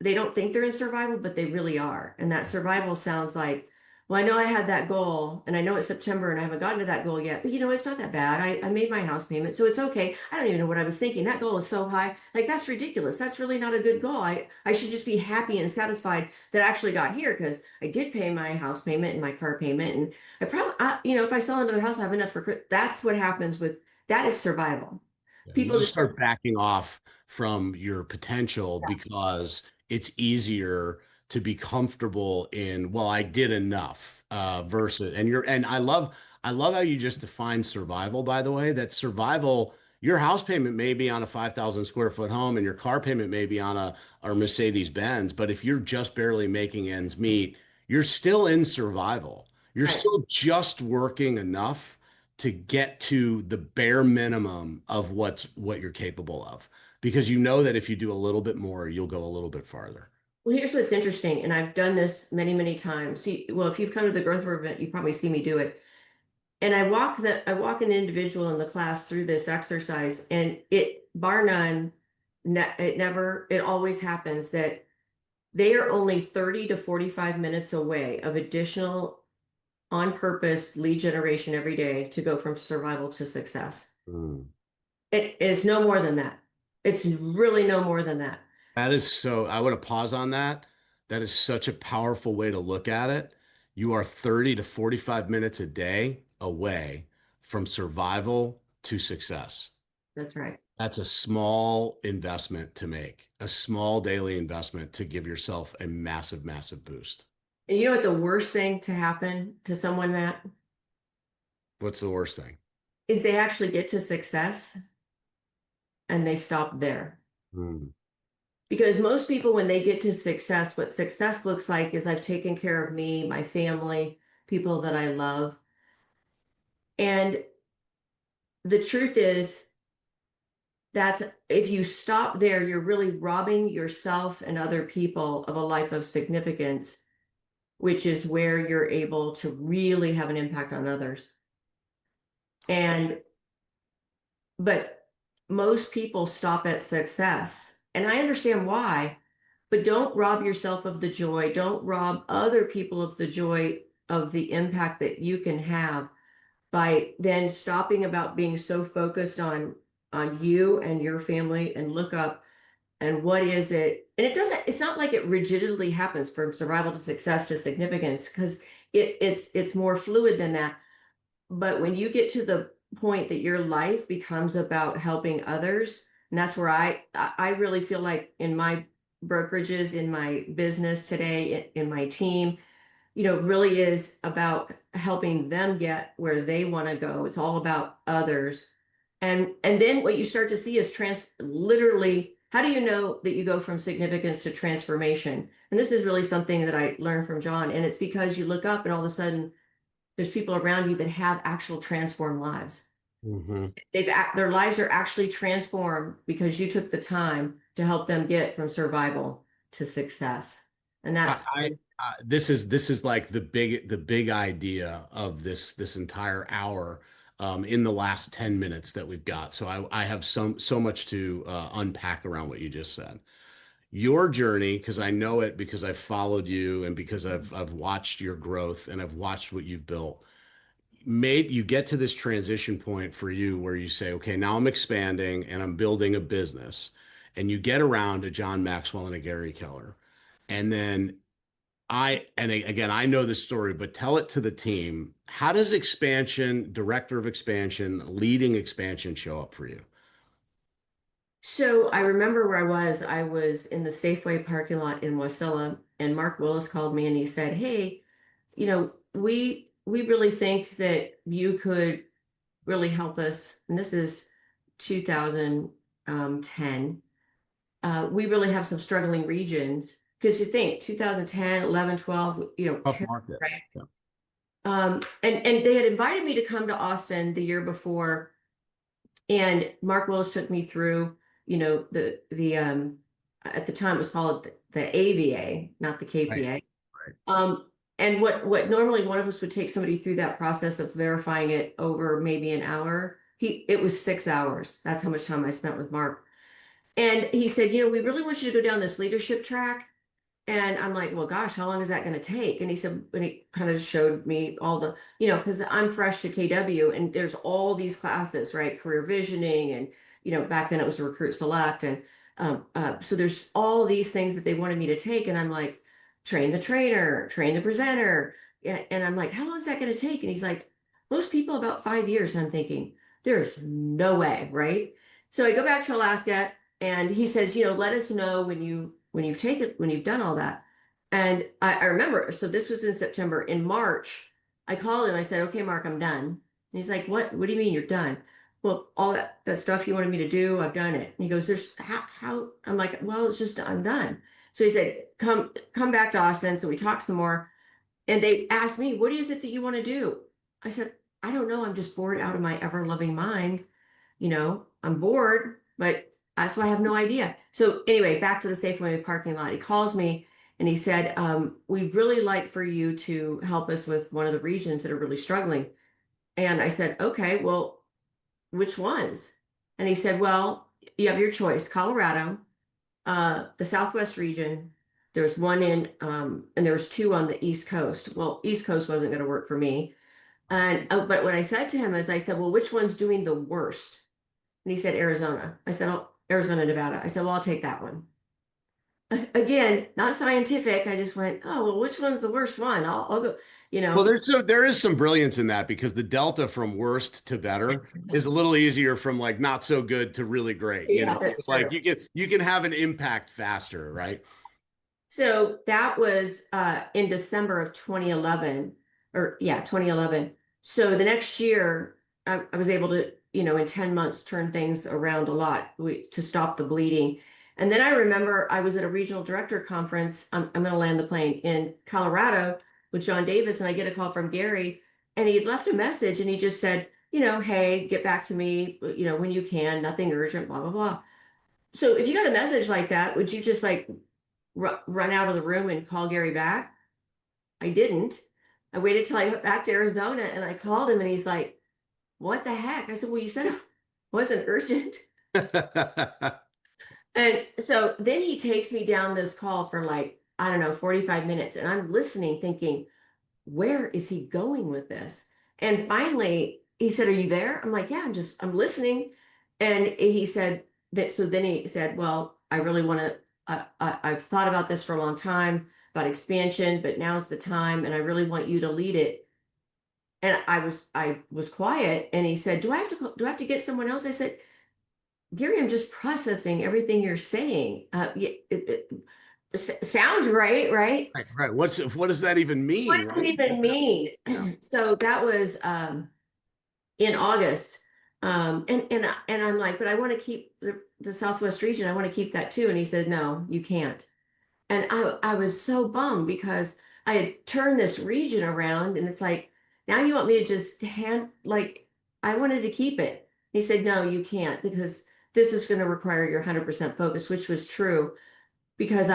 they don't think they're in survival, but they really are. And that survival sounds like, well, I know I had that goal and I know it's September and I haven't gotten to that goal yet, but it's not that bad. I made my house payment, so it's okay. I don't even know what I was thinking. That goal is so high. Like, that's ridiculous. That's really not a good goal. I should just be happy and satisfied that I actually got here because I did pay my house payment and my car payment. And I probably, if I sell another house, I have enough that's what happens with, that is survival. Yeah, you People just just, start backing off from your potential because it's easier to be comfortable in, well, I did enough, versus, and I love how you just define survival, by the way, that survival, your house payment may be on a 5,000 square foot home and your car payment may be on a Mercedes Benz, but if you're just barely making ends meet, you're still in survival. You're right. still just working enough to get to the bare minimum of what you're capable of, because you know that if you do a little bit more, you'll go a little bit farther. Well, here's what's interesting, and I've done this many, many times. Well, if you've come to the growth event, you probably see me do it. And I walk an individual in the class through this exercise, and it, bar none, it always happens that they are only 30 to 45 minutes away of additional on purpose lead generation every day to go from survival to success. Mm. It's no more than that. It's really no more than that. That is so, I want to pause on that. That is such a powerful way to look at it. You are 30 to 45 minutes a day away from survival to success. That's right. That's a small investment to make, a small daily investment to give yourself a massive boost. And you know what the worst thing to happen to someone, Matt, What's the worst thing? is they actually get to success and they stop there. Mm. Because most people, when they get to success, what success looks like is I've taken care of me, my family, people that I love. And the truth is, that's, if you stop there, you're really robbing yourself and other people of a life of significance, which is where you're able to really have an impact on others. But most people stop at success. And I understand why, but don't rob yourself of the joy. Don't rob other people of the joy of the impact that you can have by then stopping about being so focused on you and your family, and look up and what is it. And it's not like it rigidly happens from survival to success to significance, because it's more fluid than that. But when you get to the point that your life becomes about helping others, and that's where I really feel like in my brokerages, in my business today, in my team, really is about helping them get where they want to go. It's all about others. And then what you start to see is literally, how do you know that you go from significance to transformation? And this is really something that I learned from John. And it's because you look up and all of a sudden there's people around you that have actual transformed lives. Mm-hmm. Their lives are actually transformed because you took the time to help them get from survival to success. And that's This is like the big idea of this entire hour, in the last 10 minutes that we've got. So I have so much to unpack around what you just said. your journey, because I know it, because I've followed you and because I've watched your growth and I've watched what you've built. Made you get to this transition point for you where you say, okay, now I'm expanding and I'm building a business. And you get around a John Maxwell and a Gary Keller. And then again, I know this story, but tell it to the team. How does expansion, director of expansion, leading expansion show up for you? So I remember where I was in the Safeway parking lot in Wasilla, and Mark Willis called me and he said, "Hey, we really think that you could really help us." And this is 2010. We really have some struggling regions because you think 2010, 11, 12, Tough market. right? Yeah. And they had invited me to come to Austin the year before, and Mark Willis took me through, the at the time it was called the AVA, not the KPA. Right. And what normally one of us would take somebody through that process of verifying it over maybe an hour. It was 6 hours. That's how much time I spent with Mark. And he said, we really want you to go down this leadership track. And I'm like, well, gosh, how long is that going to take? And he said, and he kind of showed me all the, because I'm fresh to KW and there's all these classes, right? Career visioning. And, back then it was Recruit Select. And so there's all these things that they wanted me to take. And I'm like, train the trainer, train the presenter. And I'm like, how long is that going to take? And he's like, most people about 5 years. And I'm thinking, there's no way, right? So I go back to Alaska and he says, let us know when you've done all that. And I remember, so this was in September. In March, I called him. I said, okay, Mark, I'm done. And he's like, what do you mean you're done? Well, all that stuff you wanted me to do, I've done it. And he goes, there's how I'm like, well, it's just, I'm done. So he said, come back to Austin. So we talked some more and they asked me, what is it that you want to do? I said, I don't know. I'm just bored out of my ever loving mind. I'm bored, but that's why I have no idea. So anyway, back to the Safeway parking lot. He calls me and he said, we'd really like for you to help us with one of the regions that are really struggling. And I said, okay, well, which ones? And he said, well, you have your choice, Colorado, the Southwest region. There's one and there was two on the East Coast. Well, East Coast wasn't going to work for me. And but what I said to him is, I said, well, which one's doing the worst? And he said, Arizona. I said, oh, Arizona, Nevada. I said, well, I'll take that one. Again, not scientific. I just went, oh, well, which one's the worst one? I'll go, Well, there is some brilliance in that because the delta from worst to better is a little easier from like not so good to really great. That's Like true. you can have an impact faster, right? So that was in December of 2011, or yeah, 2011. So the next year, I was able to, in 10 months, turn things around a lot to stop the bleeding. And then I remember I was at a regional director conference. I'm going to land the plane in Colorado with John Davis, and I get a call from Gary, and he had left a message, and he just said, hey, get back to me, when you can, nothing urgent, blah, blah, blah. So if you got a message like that, would you just like run out of the room and call Gary back? I didn't. I waited till I went back to Arizona and I called him and he's like, what the heck? I said, well, you said it wasn't urgent. And so then he takes me down this call for like, I don't know, 45 minutes. And I'm listening, thinking, where is he going with this? And finally, he said, are you there? I'm like, yeah, I'm listening. And he said that, so then he said, well, I really want to, I've thought about this for a long time about expansion, but now's the time. And I really want you to lead it. And I was quiet. And he said, do I have to get someone else? I said, Gary, I'm just processing everything you're saying. It sounds right, right? Right. What does that even What mean, does it right? even mean? So that was in August. And I'm like, but I want to keep the Southwest region. I want to keep that too. And he said, no, you can't. And I was so bummed because I had turned this region around and it's like, now you want me to just I wanted to keep it. He said, no, you can't because this is going to require your 100% focus, which was true because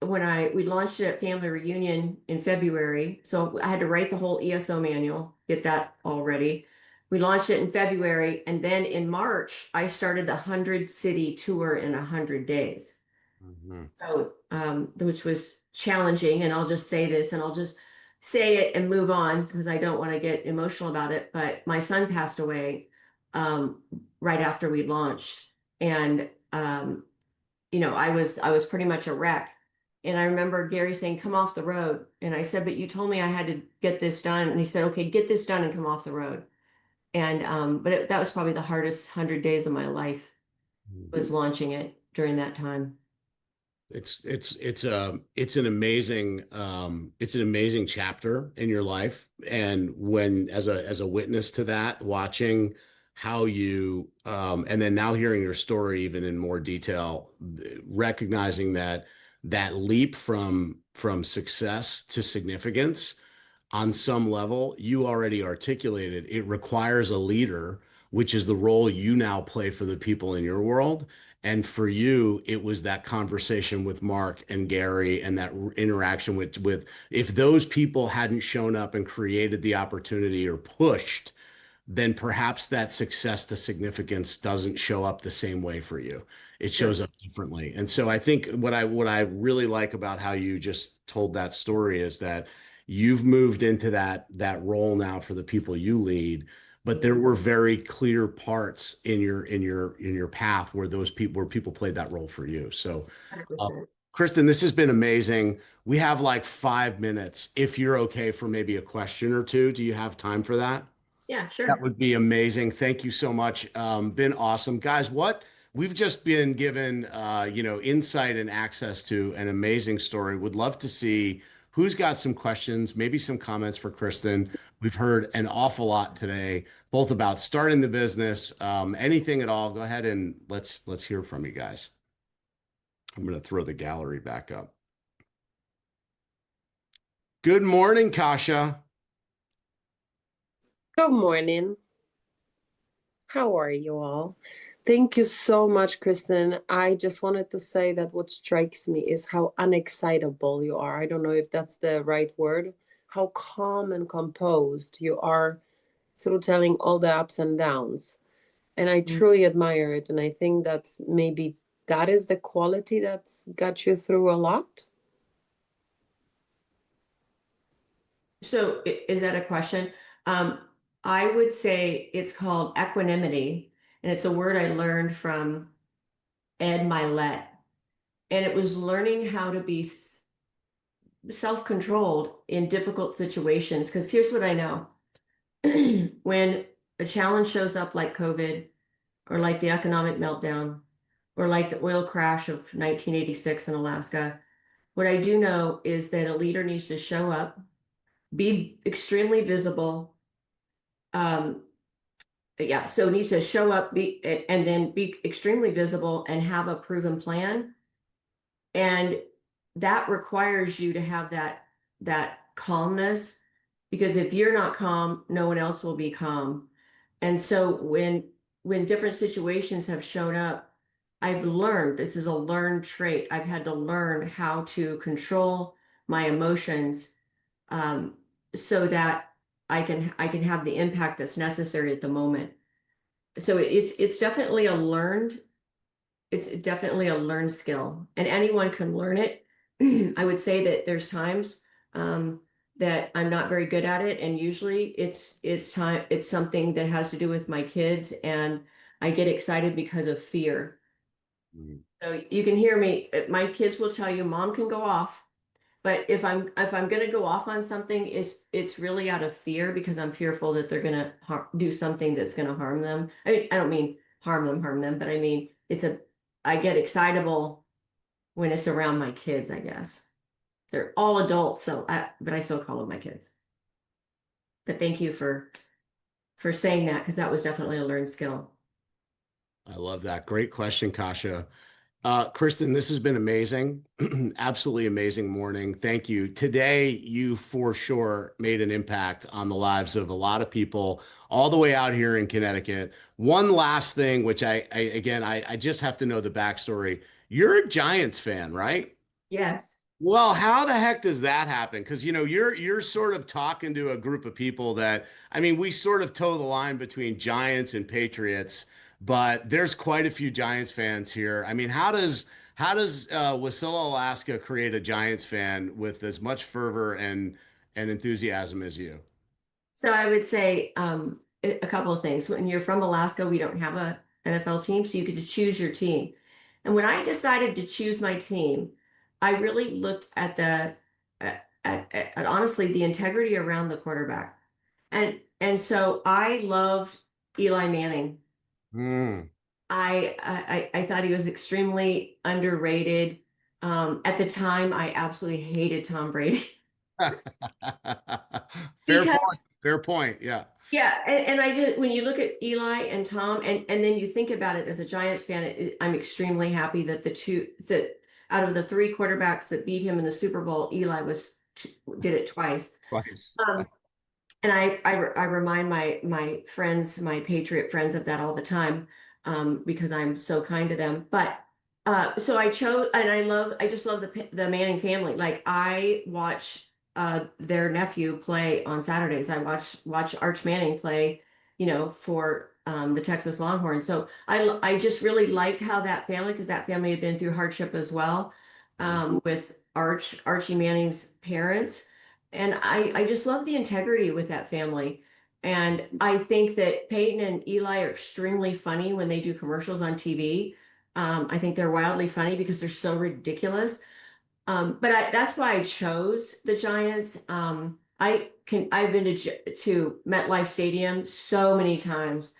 we launched it at family reunion in February. So I had to write the whole ESO manual, get that all ready. We launched it in February. And then in March, I started the 100 city tour in 100 days. Mhm. So, which was challenging. And I'll just say this and I'll just say it and move on because I don't want to get emotional about it. But my son passed away right after we launched. And I was pretty much a wreck. And I remember Gary saying, "Come off the road." And I said, "But you told me I had to get this done." And he said, "Okay, get this done and come off the road." And that was probably the hardest 100 days of my life was launching it during that time. It's an amazing chapter in your life. And when as a witness to that, watching how you and then now hearing your story even in more detail, recognizing that leap from success to significance on some level, you already articulated it requires a leader, which is the role you now play for the people in your world. And for you, it was that conversation with Mark and Gary and that interaction with if those people hadn't shown up and created the opportunity or pushed, then perhaps that success to significance doesn't show up the same way for you. It Sure. shows up differently. And so I think what I really like about how you just told that story is that you've moved into that role now for the people you lead, but there were very clear parts in your path where people played that role for you. So uh, 100%. Kristen, this has been amazing. We have like 5 minutes. If you're okay for maybe a question or two, do you have time for that? Yeah, That sure. would be amazing. Thank you so much. Been awesome. Guys, what we've just been given insight and access to an amazing story. Would love to see who's got some questions, maybe some comments for Kristen. We've heard an awful lot today, both about starting the business, anything at all. Go ahead and let's hear from you guys. I'm going to throw the gallery back up. Good morning, Kasha. Good morning. How are you all? Thank you so much, Kristen. I just wanted to say that what strikes me is how unexcitable you are. I don't know if that's the right word. How calm and composed you are through telling all the ups and downs. And I truly admire it. And I think that's maybe that is the quality that's got you through a lot. So is that a question? Um, I would say it's called equanimity, and it's a word I learned from Ed Milet. And it was learning how to be self-controlled in difficult situations. Because here's what I know. When a challenge shows up like COVID, or like the economic meltdown, or like the oil crash of 1986 in Alaska, what I do know is that a leader needs to show up, be extremely visible. Um, yeah, so it needs to show up, and then be extremely visible and have a proven plan. And that requires you to have that calmness, because if you're not calm, no one else will be calm. And so when different situations have shown up, I've learned, this is a learned trait. I've had to learn how to control my emotions, um, so that I can have the impact that's necessary at the moment. So it's definitely a learned skill, and anyone can learn it. I would say that there's times that I'm not very good at it, and usually it's something that has to do with my kids, and I get excited because of fear. Mm. So you can hear me. My kids will tell you, "Mom can go off," but if I'm gonna go off on something, it's really out of fear because I'm fearful that they're gonna do something that's gonna harm them. I mean, I don't mean harm them, but I mean I get excitable when it's around my kids, I guess. They're all adults, but I still call them my kids. But thank you for saying that, because that was definitely a learned skill. I love that. Great question, Kasha. Kristen, this has been amazing. Absolutely amazing morning. Thank you. Today, you for sure made an impact on the lives of a lot of people all the way out here in Connecticut. One last thing, which I just have to know the backstory. You're a Giants fan, right? Yes. Well, how the heck does that happen? Because you're sort of talking to a group of people that I mean, we sort of toe the line between Giants and Patriots, but there's quite a few Giants fans here. I mean, How does Wasilla, Alaska create a Giants fan with as much fervor and enthusiasm as you? So I would say a couple of things. When you're from Alaska, we don't have a NFL team, so you get to choose your team. And when I decided to choose my team, I really looked at at honestly the integrity around the quarterback. And so I loved Eli Manning. Hmm. I thought he was extremely underrated. At the time, I absolutely hated Tom Brady Fair because point. Fair point. Yeah. yeah, and I just when you look at Eli and Tom, and then you think about it as a Giants fan, I'm extremely happy that that out of the three quarterbacks that beat him in the Super Bowl, Eli did it twice. Twice. Um, and I remind my friends, my Patriot friends of that all the time, because I'm so kind to them. But so I chose, and I just love the Manning family. Like I watch their nephew play on Saturdays. I watch Arch Manning play, for the Texas Longhorns. So I just really liked how that family, because that family had been through hardship as well, with Archie Manning's parents. And I just love the integrity with that family. And I think that Peyton and Eli are extremely funny when they do commercials on TV. I think they're wildly funny because they're so ridiculous. But that's why I chose the Giants. I've been to MetLife Stadium so many times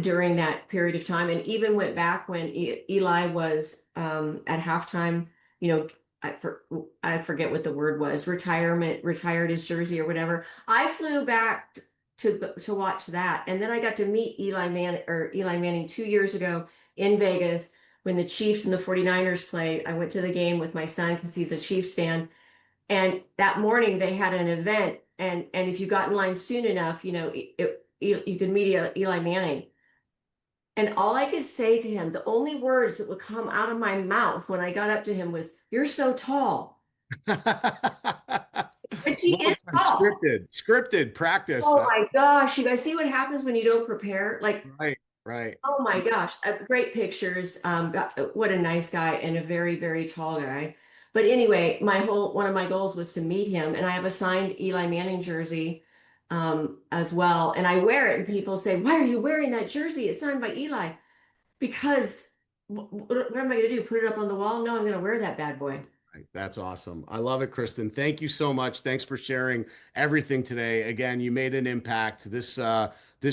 during that period of time, and even went back when Eli was at halftime. You know, I forget what the word was, retired his jersey or whatever. I flew back to watch that, and then I got to meet Eli Manning 2 years ago in Vegas when the Chiefs and the 49ers played. I went to the game with my son because he's a Chiefs fan. And that morning they had an event. And if you got in line soon enough, you could meet Eli Manning. And all I could say to him, the only words that would come out of my mouth when I got up to him was, "You're so tall." But she Well is done. tall. Scripted practice. Oh my gosh. You guys see what happens when you don't prepare? Like, Right, right. oh my gosh, great pictures. What a nice guy and a very, very tall guy. But anyway, one of my goals was to meet him, and I have a signed Eli Manning jersey as well. And I wear it, and people say, "Why are you wearing that jersey? It's signed by Eli." Because what am I going to do? Put it up on the wall? No, I'm going to wear that bad boy. Right. That's awesome. I love it, Kristen. Thank you so much. Thanks for sharing everything today. Again, you made an impact. This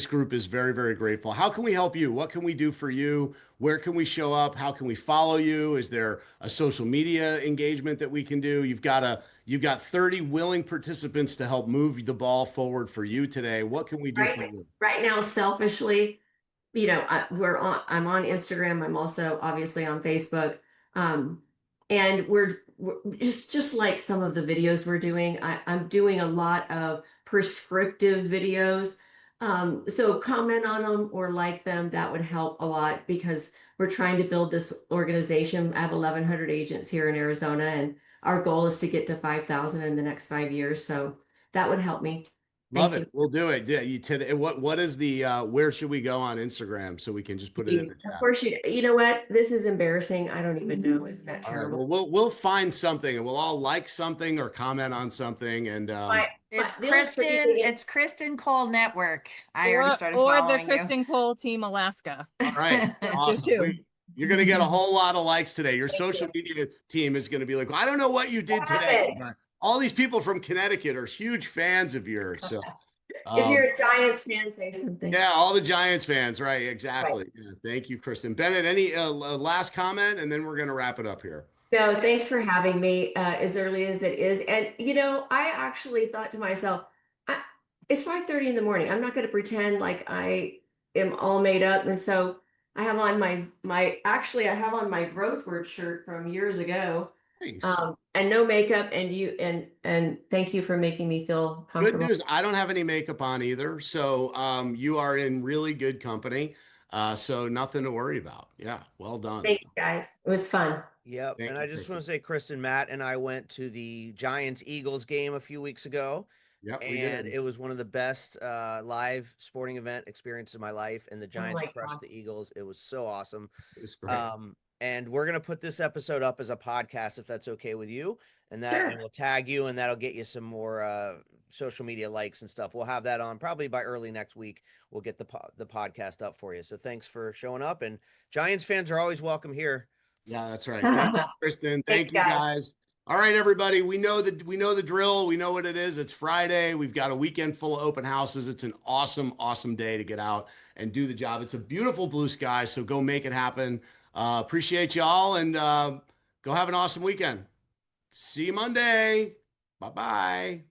group is very, very grateful. How can we help you? What can we do for you? Where can we show up? How can we follow you? Is there a social media engagement that we can do? You've got 30 willing participants to help move the ball forward for you today. What can we do for you? Right now, selfishly, I'm on Instagram. I'm also obviously on Facebook. Um, and we're just like some of the videos we're doing. I'm doing a lot of prescriptive videos. So comment on them or like them. That would help a lot because we're trying to build this organization. I have 1,100 agents here in Arizona, and our goal is to get to 5,000 in the next 5 years. So that would help me. Love Thank it. you. We'll do it. Yeah, today. What is the where should we go on Instagram so we can just put it in the Of chat? course, you know what? This is embarrassing. I don't even know. Isn't that All right. terrible? Well, we'll find something and we'll all like something or comment on something. And It's the only tricky Kristen. thing is, It's Kristan Cole Network. I already started or the following you. Kristan Cole Team Alaska. all right, Do awesome. too. You're going to get a whole lot of likes today. Your Thank social you. media team is going to be like, well, I don't know what you did today. happened? But all these people from Connecticut are huge fans of yours. So, If you're a Giants fan, say something. yeah, all the Giants fans, right? Exactly. Yeah, thank you, Kristen. Bennett, any last comment, and then we're going to wrap it up here. No, thanks for having me as early as it is. And I actually thought to myself, it's 5:30 in the morning. I'm not going to pretend like I am all made up. And so I have on I have on my Growthword shirt from years ago. Nice. And no makeup, and thank you for making me feel Good comfortable. news. I don't have any makeup on either. So you are in really good company. So nothing to worry about. Yeah. Well done. Thanks, guys. It was fun. Yep. Thank And you, I just want Kristen. to say, Kristen, Matt and I went to the Giants Eagles game a few weeks ago. Yep, we and did. it was one of the best live sporting event experiences of my life. And the Giants my crushed gosh. the Eagles. It was so awesome. It was great. And we're gonna put this episode up as a podcast if that's okay with you, and Sure. and we'll tag you, and that'll get you some more social media likes and stuff. We'll have that on probably by early next week. We'll get the podcast up for you. So thanks for showing up, and Giants fans are always welcome here. Yeah, that's right. Thank you, Kristen. Thank Thanks, you, guys. guys. All right, everybody. We know the drill. We know what it is. It's Friday. We've got a weekend full of open houses. It's an awesome, awesome day to get out and do the job. It's a beautiful blue sky, so go make it happen. Appreciate y'all, and go have an awesome weekend. See you Monday. Bye-bye.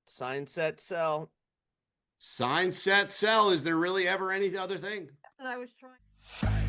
Sign, set, sell. Sign, set, sell. Is there really ever any other thing? That's what I was trying.